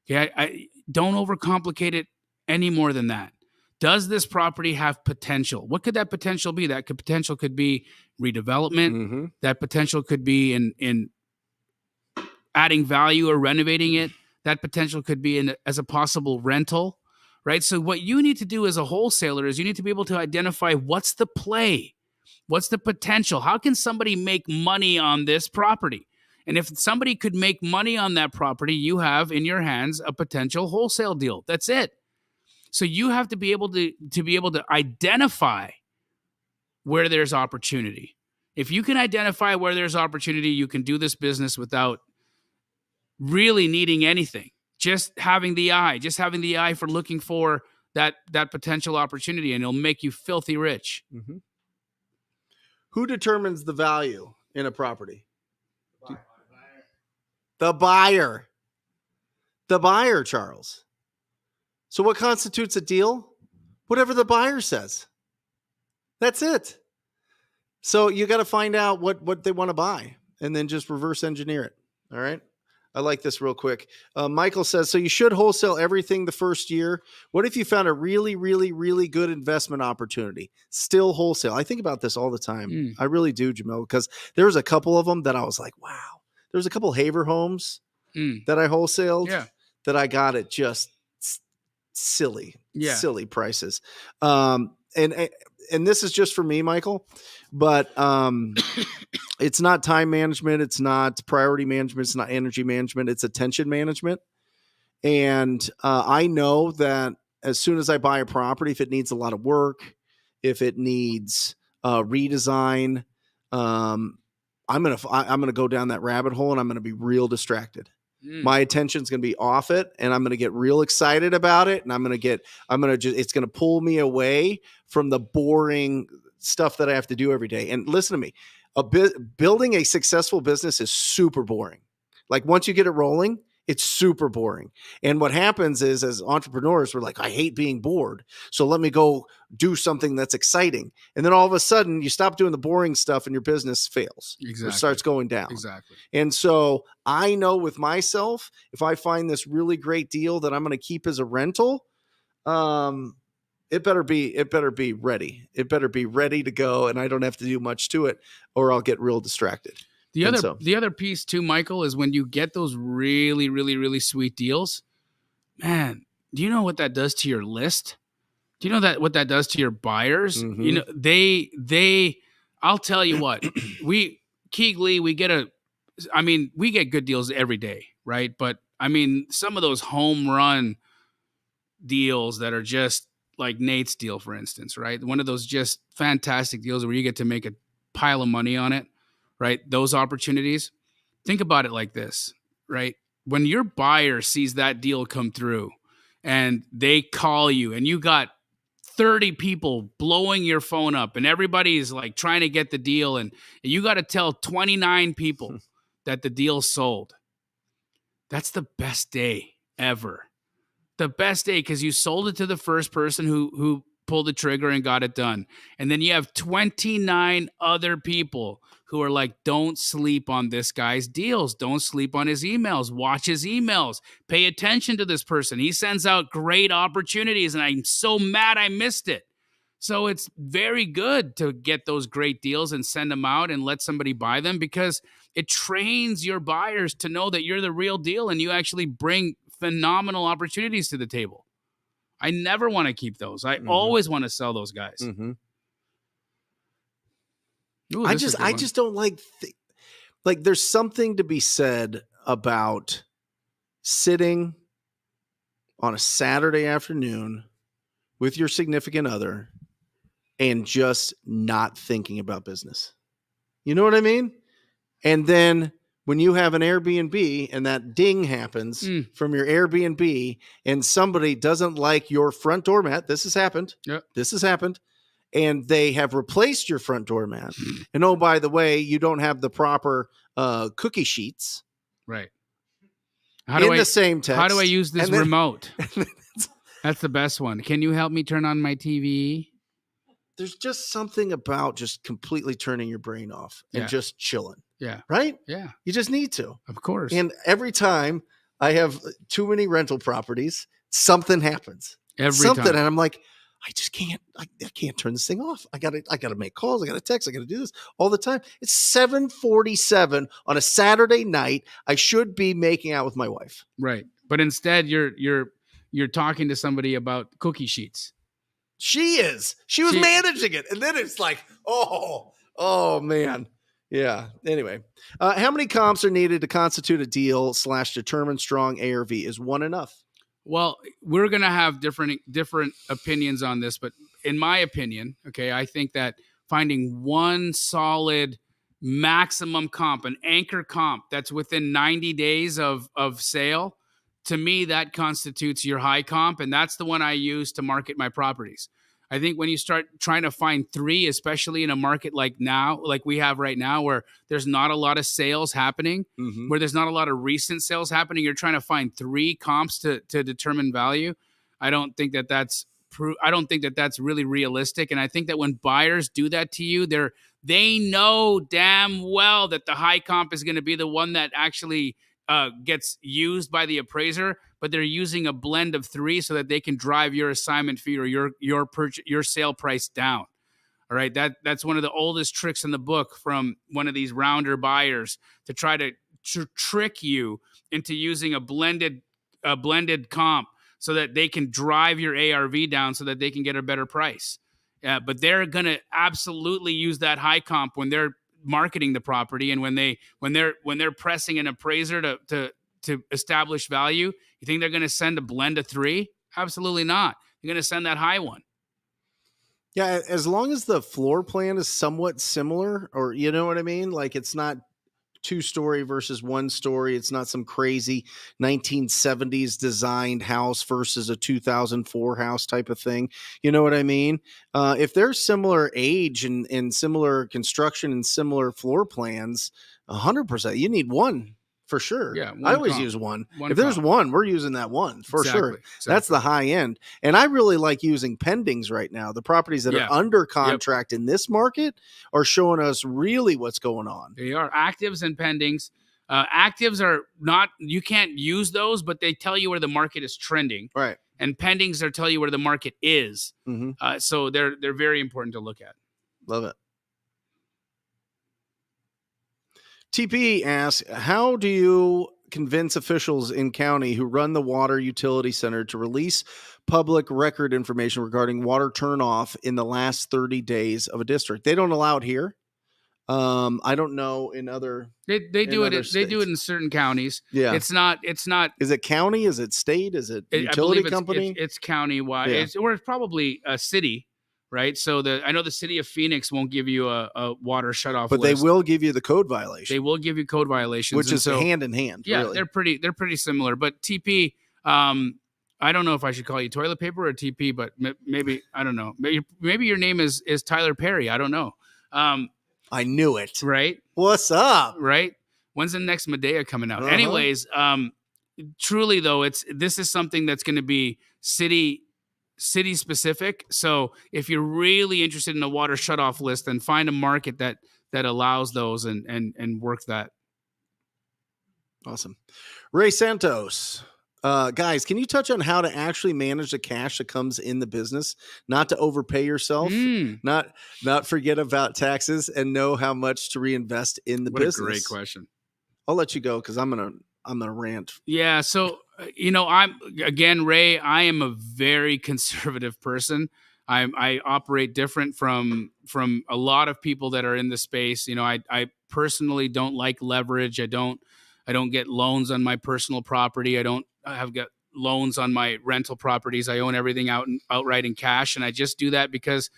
Okay, I don't overcomplicate it any more than that. Does this property have potential? What could that potential be? Potential could be redevelopment. Mm-hmm. That potential could be in adding value or renovating it. That potential could be as a possible rental, right? So what you need to do as a wholesaler is you need to be able to identify what's the play. What's the potential? How can somebody make money on this property? And if somebody could make money on that property, you have in your hands a potential wholesale deal. That's it. So you have to be able to identify where there's opportunity. If you can identify where there's opportunity, you can do this business without really needing anything. Just having the eye for looking for that potential opportunity, and it'll make you filthy rich. Mm-hmm. Who determines the value in a property? The buyer. The buyer, Charles. So what constitutes a deal? Whatever the buyer says. That's it. So you got to find out what they want to buy and then just reverse engineer it. All right. I like this real quick. Michael says, so you should wholesale everything the first year. What if you found a really, really, really good investment opportunity? Still wholesale. I think about this all the time. I really do, Jamil, because there was a couple of them that I was like, wow. There's a couple Haver homes that I wholesaled that I got at just silly prices. And this is just for me, Michael, but it's not time management. It's not priority management. It's not energy management. It's attention management. And I know that as soon as I buy a property, if it needs a lot of work, if it needs redesign, I'm gonna go down that rabbit hole and I'm gonna be real distracted. My attention's going to be off it, and I'm going to get real excited about it. And it's going to pull me away from the boring stuff that I have to do every day. And listen to me, building a successful business is super boring. Like once you get it rolling, it's super boring. And what happens is, as entrepreneurs, we're like, I hate being bored. So let me go do something that's exciting. And then all of a sudden you stop doing the boring stuff and your business fails. Exactly. Or starts going down. Exactly. And so I know with myself, if I find this really great deal that I'm going to keep as a rental, it better be ready. It better be ready to go. And I don't have to do much to it, or I'll get real distracted. The other piece too, Michael, is when you get those really, really, really sweet deals, man, do you know what that does to your list? Do you know what that does to your buyers? Mm-hmm. You know, I'll tell you what, we get good deals every day, right? But I mean, some of those home run deals that are just like Nate's deal, for instance, right? One of those just fantastic deals where you get to make a pile of money on it, right? Those opportunities. Think about it like this, right? When your buyer sees that deal come through and they call you and you got 30 people blowing your phone up and everybody's like trying to get the deal, and you got to tell 29 people that the deal sold. That's the best day ever. The best day, because you sold it to the first person who pulled the trigger and got it done. And then you have 29 other people who are like, don't sleep on this guy's deals. Don't sleep on his emails. Watch his emails. Pay attention to this person. He sends out great opportunities, and I'm so mad I missed it. So it's very good to get those great deals and send them out and let somebody buy them, because it trains your buyers to know that you're the real deal and you actually bring phenomenal opportunities to the table. I never want to keep those. I always want to sell those guys. Mm-hmm. Ooh, I just don't like there's something to be said about sitting on a Saturday afternoon with your significant other and just not thinking about business. You know what I mean? And then when you have an Airbnb and that ding happens from your Airbnb and somebody doesn't like your front doormat, this has happened. Yep. This has happened. And they have replaced your front doormat. And oh, by the way, you don't have the proper cookie sheets. Right. The same text. How do I use this remote? That's the best one. Can you help me turn on my TV? There's just something about just completely turning your brain off and just chilling. Yeah. Right? Yeah. You just need to. Of course. And every time I have too many rental properties, something happens. Time. And I'm like, I just can't, I can't turn this thing off. I gotta make calls. I gotta text. I gotta do this all the time. It's 7:47 on a Saturday night. I should be making out with my wife. Right. But instead you're talking to somebody about cookie sheets. She was managing it. And then it's like, oh man. Yeah. Anyway, how many comps are needed to constitute a deal / determine strong ARV? Is one enough? Well, we're going to have different opinions on this, but in my opinion, okay, I think that finding one solid maximum comp, an anchor comp that's within 90 days of sale, to me, that constitutes your high comp, and that's the one I use to market my properties. I think when you start trying to find three, especially in a market like now, like we have right now, where there's not a lot of sales happening, where there's not a lot of recent sales happening, you're trying to find three comps to determine value. I don't think that that's really realistic. And I think that when buyers do that to you, they know damn well that the high comp is going to be the one that actually gets used by the appraiser, but they're using a blend of three so that they can drive your assignment fee or your sale price down. All right, that's one of the oldest tricks in the book from one of these rounder buyers to try to trick you into using a blended comp so that they can drive your ARV down so that they can get a better price. But they're going to absolutely use that high comp when they're marketing the property, and when they're pressing an appraiser to establish value. You think they're going to send a blend of three? Absolutely not. They're going to send that high one. Yeah, as long as the floor plan is somewhat similar, or you know what I mean, like it's not 2-story versus 1-story. It's not some crazy 1970s designed house versus a 2004 house type of thing. You know what I mean? If they're similar age and similar construction and similar floor plans, 100%, you need one for sure. Yeah, I one always comp. use one. One If there's comp. one, we're using that one for sure. Exactly. That's the high end. And I really like using pendings right now. The properties that Yeah. are under contract in this market are showing us really what's going on. They are actives and pendings. Actives are not, you can't use those, but they tell you where the market is trending. Right. And pendings are tell you where the market is. Mm-hmm. So they're very important to look at. Love it. TP asks, how do you convince officials in county who run the water utility center to release public record information regarding water turnoff in the last 30 days of a district? They don't allow it here. I don't know in other. They do it. They do it states. in certain counties. Yeah. It's not. Is it county? Is it state? Is it I utility believe company? It's county-wide. Yeah. Or it's probably a city, right? So I know the city of Phoenix won't give you a water shutoff but list. they will give you the code violation. They will give you code violations, which and is so, hand in hand. Yeah, really. they're pretty similar. But TP, I don't know if I should call you toilet paper or TP, but maybe I don't know. Maybe your name is Tyler Perry. I don't know. I knew it. Right? What's up? Right? When's the next Medea coming out? Uh-huh. Anyways, truly though, this is something that's going to be city specific. So if you're really interested in a water shutoff list, then find a market that allows those and work that. Awesome. Ray Santos. Guys, can you touch on how to actually manage the cash that comes in the business, not to overpay yourself, not forget about taxes, and know how much to reinvest in the business? What a great question. I'll let you go because I'm gonna rant. Yeah. So Ray, I am a very conservative person. I operate different from a lot of people that are in the space. I personally don't like leverage. I don't get loans on my personal property. I have got loans on my rental properties. I own everything outright in cash. And I just do that because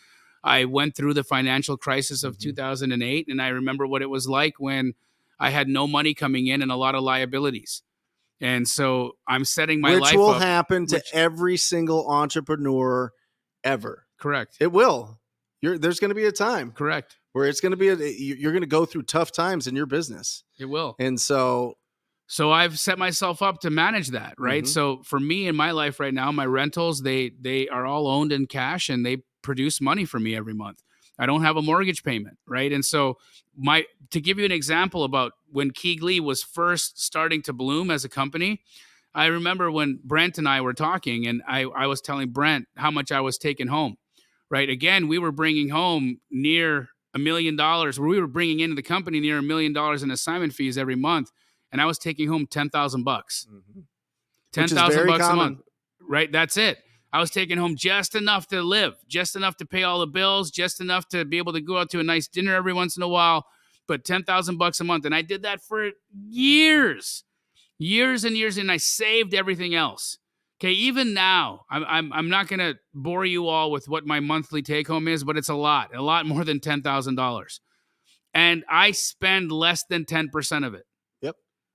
I went through the financial crisis of 2008. And I remember what it was like when I had no money coming in and a lot of liabilities. And so I'm setting my life up. Which will happen to every single entrepreneur ever. Correct. It will. There's going to be a time. Correct. Where it's going to be, you're going to go through tough times in your business. It will. And so I've set myself up to manage that, right? So for me in my life right now, my rentals, they are all owned in cash and they produce money for me every month. I don't have a mortgage payment, right? And so to give you an example about when Keegley was first starting to bloom as a company, I remember when Brent and I were talking and I was telling Brent how much I was taking home, right? Again, we were bringing home near $1 million, where we were bringing into the company near $1 million in assignment fees every month. And I was taking home $10,000, $10,000 a month, right? That's it. I was taking home just enough to live, just enough to pay all the bills, just enough to be able to go out to a nice dinner every once in a while, but $10,000 a month. And I did that for years and years. And I saved everything else. Okay. Even now, I'm not going to bore you all with what my monthly take home is, but it's a lot more than $10,000. And I spend less than 10% of it.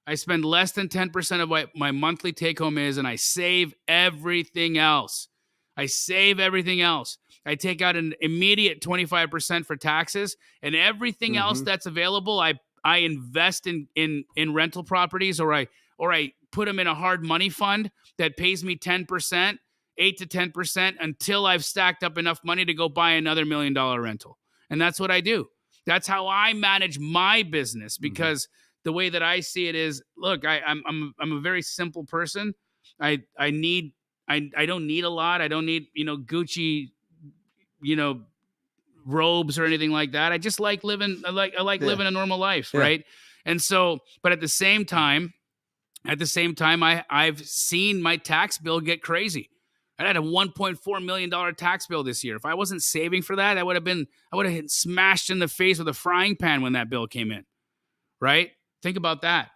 I spend less than 10% of what my monthly take home is, and I save everything else. I take out an immediate 25% for taxes, and everything else that's available, I invest in rental properties, or I put them in a hard money fund that pays me 10%, 8 to 10% until I've stacked up enough money to go buy another $1 million rental. And that's what I do. That's how I manage my business, because the way that I see it is, look, I'm a very simple person. I don't need a lot. I don't need, Gucci, robes or anything like that. I just like living. I like living a normal life. Yeah. Right. And so, but at the same time, I've seen my tax bill get crazy. I had a $1.4 million tax bill this year. If I wasn't saving for that, I would have smashed in the face with a frying pan when that bill came in. Right. Think about that.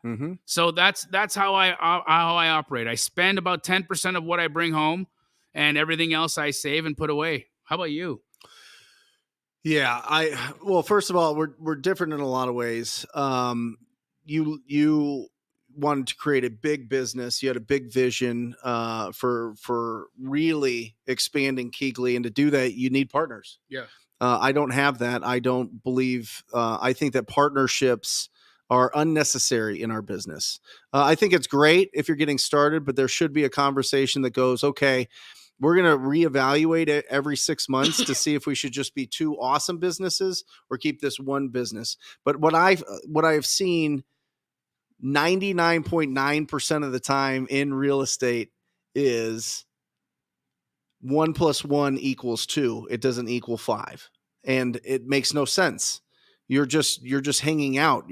So that's how I operate. I spend about 10% of what I bring home, and everything else I save and put away. How about you? Yeah, well, first of all, we're different in a lot of ways. you wanted to create a big business. You had a big vision for really expanding Keegley, and to do that, you need partners. Yeah. I don't have that. I don't believe. I think that partnerships are unnecessary in our business. I think it's great if you're getting started, but there should be a conversation that goes, okay, we're going to reevaluate it every 6 months to see if we should just be two awesome businesses or keep this one business. But what I've seen 99.9% of the time in real estate is 1 + 1 = 2. It doesn't equal 5. And it makes no sense. You're just hanging out.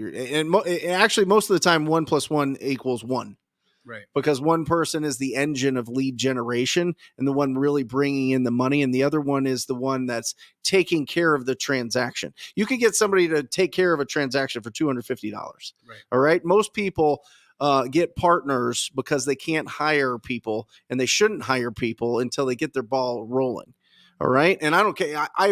Actually, most of the time, 1 + 1 = 1. Right. Because one person is the engine of lead generation and the one really bringing in the money, and the other one is the one that's taking care of the transaction. You can get somebody to take care of a transaction for $250. Right. All right. Most people get partners because they can't hire people, and they shouldn't hire people until they get their ball rolling. All right. And I don't care. I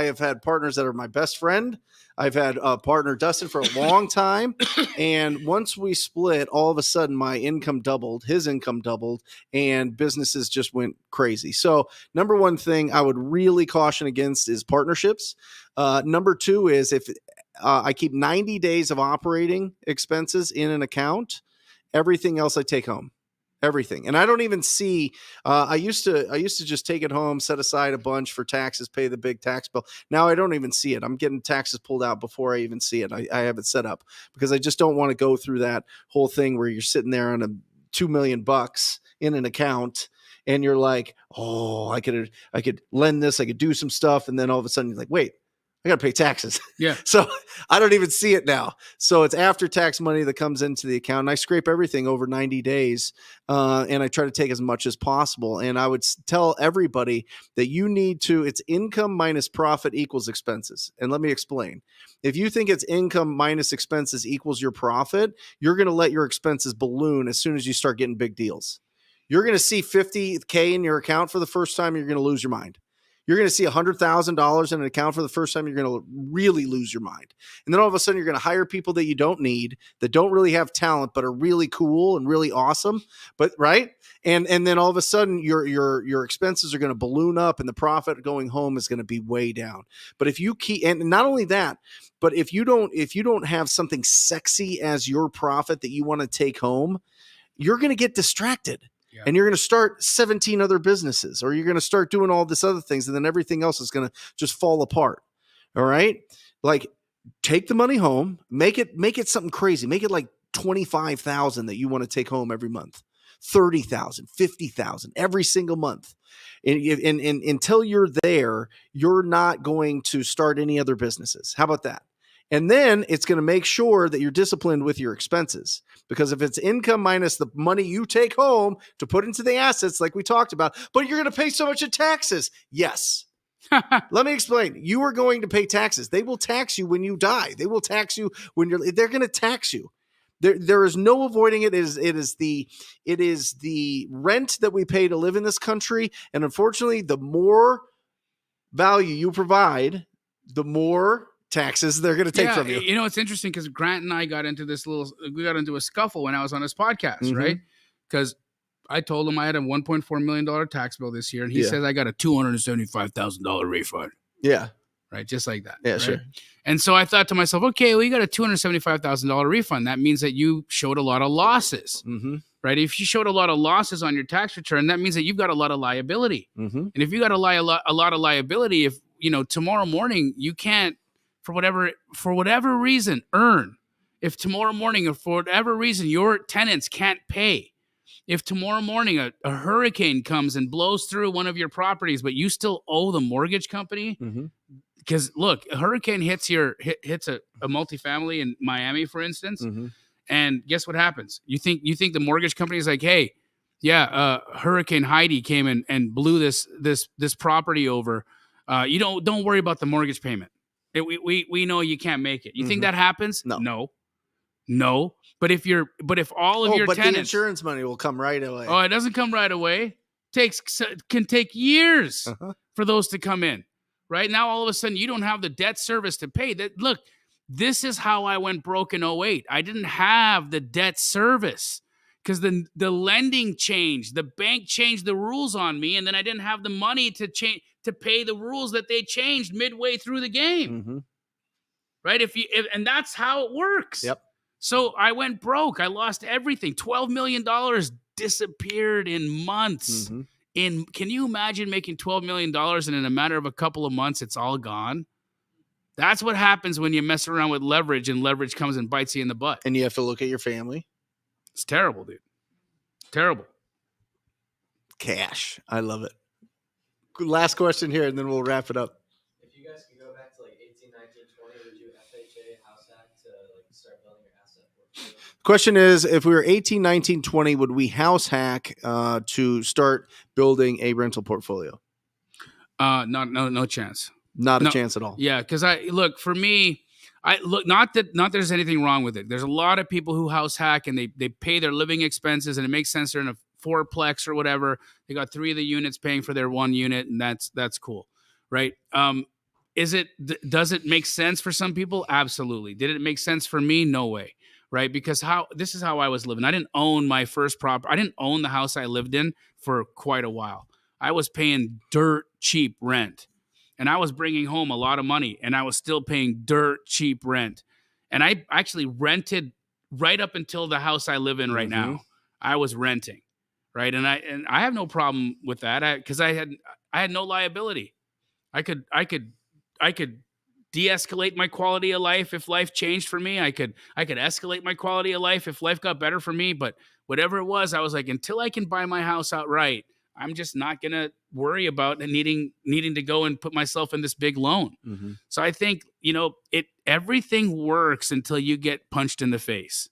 have had partners that are my best friend. I've had a partner, Dustin, for a long time. And once we split, all of a sudden my income doubled, his income doubled, and businesses just went crazy. So number one thing I would really caution against is partnerships. Number two is if I keep 90 days of operating expenses in an account, everything else I take home. Everything. And I don't even see, I used to just take it home, set aside a bunch for taxes, pay the big tax bill. Now I don't even see it. I'm getting taxes pulled out before I even see it. I have it set up because I just don't want to go through that whole thing where you're sitting there on $2 million in an account and you're like, oh, I could lend this, I could do some stuff. And then all of a sudden you're like, wait, I got to pay taxes. Yeah. So I don't even see it now. So it's after tax money that comes into the account. And I scrape everything over 90 days. And I try to take as much as possible. And I would tell everybody that you need to, it's income minus profit equals expenses. And let me explain. If you think it's income minus expenses equals your profit, you're going to let your expenses balloon as soon as you start getting big deals. You're going to see $50K in your account for the first time. You're going to lose your mind. You're going to see $100,000 in an account for the first time. You're going to really lose your mind. And then all of a sudden you're going to hire people that you don't need, that don't really have talent, but are really cool and really awesome. But right. And then all of a sudden your expenses are going to balloon up and the profit going home is going to be way down. But if you keep, and not only that, but if you don't have something sexy as your profit that you want to take home, you're going to get distracted. Yeah. And you're going to start 17 other businesses, or you're going to start doing all this other things. And then everything else is going to just fall apart. All right. Like, take the money home, make it something crazy. Make it like 25,000 that you want to take home every month, 30,000, 50,000 every single month. And until you're there, you're not going to start any other businesses. How about that? And then it's going to make sure that you're disciplined with your expenses, because if it's income minus the money you take home to put into the assets, like we talked about, but you're going to pay so much in taxes. Yes. Let me explain. You are going to pay taxes. They will tax you when you die. They will tax you when they're going to tax you. There is no avoiding it. It is the rent that we pay to live in this country. And unfortunately, the more value you provide, the more taxes they're going to take from you. You know, it's interesting because Grant and I got into a scuffle when I was on his podcast, mm-hmm. right? Because I told him I had a $1.4 million tax bill this year, and he says I got a $275,000 refund. Yeah. Right, just like that. Yeah, right? sure. And so I thought to myself, okay, well, you got a $275,000 refund. That means that you showed a lot of losses, mm-hmm. right? If you showed a lot of losses on your tax return, that means that you've got a lot of liability. Mm-hmm. And if you got a lot of liability, if tomorrow morning you can't, for whatever reason, earn. If tomorrow morning, or for whatever reason, your tenants can't pay. If tomorrow morning a hurricane comes and blows through one of your properties, but you still owe the mortgage company, because look, a hurricane hits a multifamily in Miami, for instance, and guess what happens? You think the mortgage company is like, hey, Hurricane Heidi came and blew this property over. You don't worry about the mortgage payment. We know you can't make it. You think that happens? No. But if all of your tenants, the insurance money will come right away. Oh, it doesn't come right away. Can take years for those to come in. Right now, all of a sudden, you don't have the debt service to pay. That look, This is how I went broke in '08. I didn't have the debt service because the lending changed. The bank changed the rules on me, and then I didn't have the money to pay the rules that they changed midway through the game. Mm-hmm. Right? And that's how it works. Yep. So I went broke. I lost everything. $12 million disappeared in months. Mm-hmm. Can you imagine making $12 million and in a matter of a couple of months, it's all gone? That's what happens when you mess around with leverage and leverage comes and bites you in the butt. And you have to look at your family. It's terrible, dude. Terrible. Cash. I love it. Last question here, and then we'll wrap it up. If you guys could go back to like 18, 19, 20, would you FHA house hack to like start building your asset portfolio? Question is, if we were 18, 19, 20, would we house hack to start building a rental portfolio? No chance. Not a chance at all. Yeah, because for me, not that there's anything wrong with it. There's a lot of people who house hack and they pay their living expenses, and it makes sense. They're in a fourplex or whatever. They got 3 of the units paying for their 1 unit, and that's cool, right? Does it make sense for some people? Absolutely. Did it make sense for me? No way, right? Because this is how I was living. I didn't own my first property. I didn't own the house I lived in for quite a while. I was paying dirt cheap rent. And I was bringing home a lot of money, and I was still paying dirt cheap rent. And I actually rented right up until the house I live in right now. I was renting, right? And I have no problem with that because I had no liability. I could de-escalate my quality of life if life changed for me. I could escalate my quality of life if life got better for me. But whatever it was, I was like, until I can buy my house outright, I'm just not going to worry about needing to go and put myself in this big loan. Mm-hmm. So I think, everything works until you get punched in the face,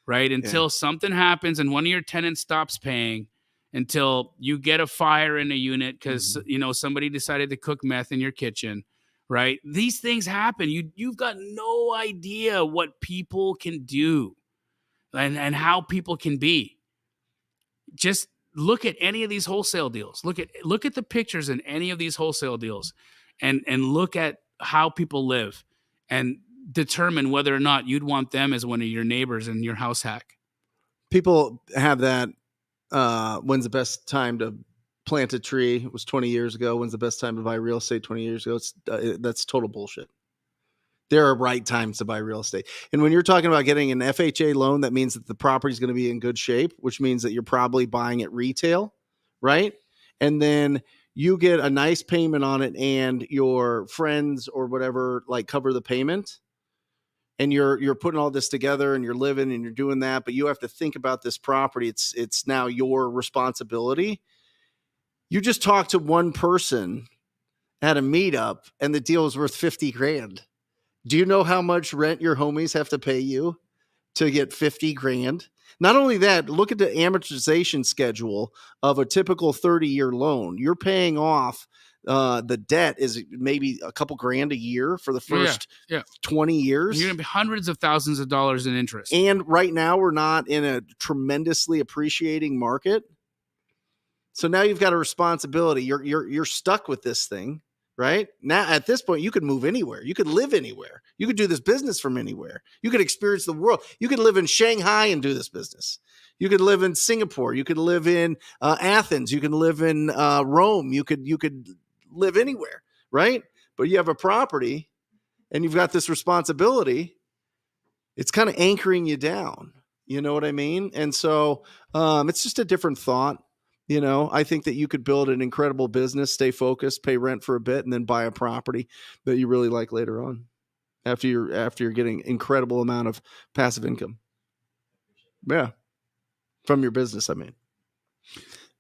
right? Until something happens and one of your tenants stops paying, until you get a fire in a unit because, somebody decided to cook meth in your kitchen, right? These things happen. You've got no idea what people can do and how people can be. Just look at any of these wholesale deals. Look at the pictures in any of these wholesale deals and look at how people live and determine whether or not you'd want them as one of your neighbors in your house hack. People have that. When's the best time to plant a tree? It was 20 years ago. When's the best time to buy real estate? 20 years ago. That's total bullshit. There are right times to buy real estate. And when you're talking about getting an FHA loan, that means that the property is going to be in good shape, which means that you're probably buying it retail, right? And then you get a nice payment on it and your friends or whatever like cover the payment. And you're putting all this together and you're living and you're doing that, but you have to think about this property. It's now your responsibility. You just talk to one person at a meetup and the deal is worth $50,000. Do you know how much rent your homies have to pay you to get $50,000? Not only that, look at the amortization schedule of a typical 30-year loan. You're paying off the debt is maybe a couple grand a year for the first 20 years. You're going to be hundreds of thousands of dollars in interest. And right now we're not in a tremendously appreciating market. So now you've got a responsibility. You're stuck with this thing. Right now, at this point, you could move anywhere. You could live anywhere. You could do this business from anywhere. You could experience the world. You could live in Shanghai and do this business. You could live in Singapore. You could live in Athens. You can live in Rome. You could live anywhere, right? But you have a property, and you've got this responsibility. It's kind of anchoring you down. You know what I mean? And so it's just a different thought. I think that you could build an incredible business, stay focused, pay rent for a bit, and then buy a property that you really like later on after you're getting incredible amount of passive income. Yeah. From your business, I mean.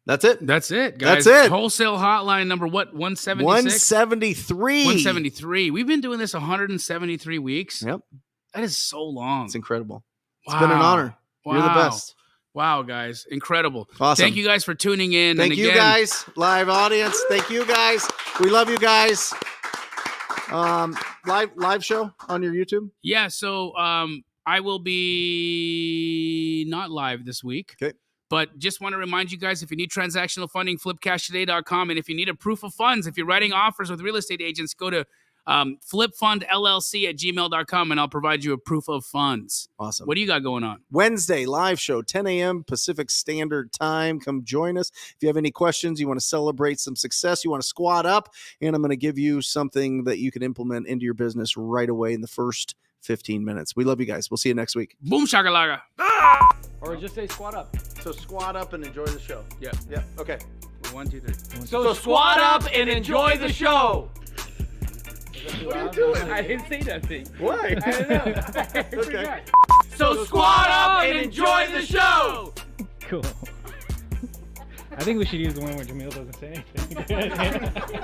That's it. That's it, guys. That's it. Wholesale hotline number what? 176? 173. 173. We've been doing this 173 weeks. Yep. That is so long. It's incredible. It's been an honor. Wow. You're the best. Wow, guys. Incredible. Awesome. Thank you guys for tuning in. Thank you guys, live audience. Thank you guys. We love you guys. Live show on your YouTube? Yeah, so I will be not live this week. Okay. But just want to remind you guys, if you need transactional funding, flipcashtoday.com. And if you need a proof of funds, if you're writing offers with real estate agents, go to flipfundllc@gmail.com, and I'll provide you a proof of funds. Awesome. What do you got going on? Wednesday live show, 10 a.m. Pacific Standard Time. Come join us. If you have any questions, you want to celebrate some success, you want to squat up, and I'm going to give you something that you can implement into your business right away in the first 15 minutes. We love you guys. We'll see you next week. Boom shakalaka. Or just say squat up. So squat up and enjoy the show. Yeah. Yeah. Okay. 1, 2, 3. So squat up and enjoy the show. What are you doing? I didn't say nothing. Why? I don't know. Okay. So squat up and enjoy the show. Cool. I think we should use the one where Jamil doesn't say anything.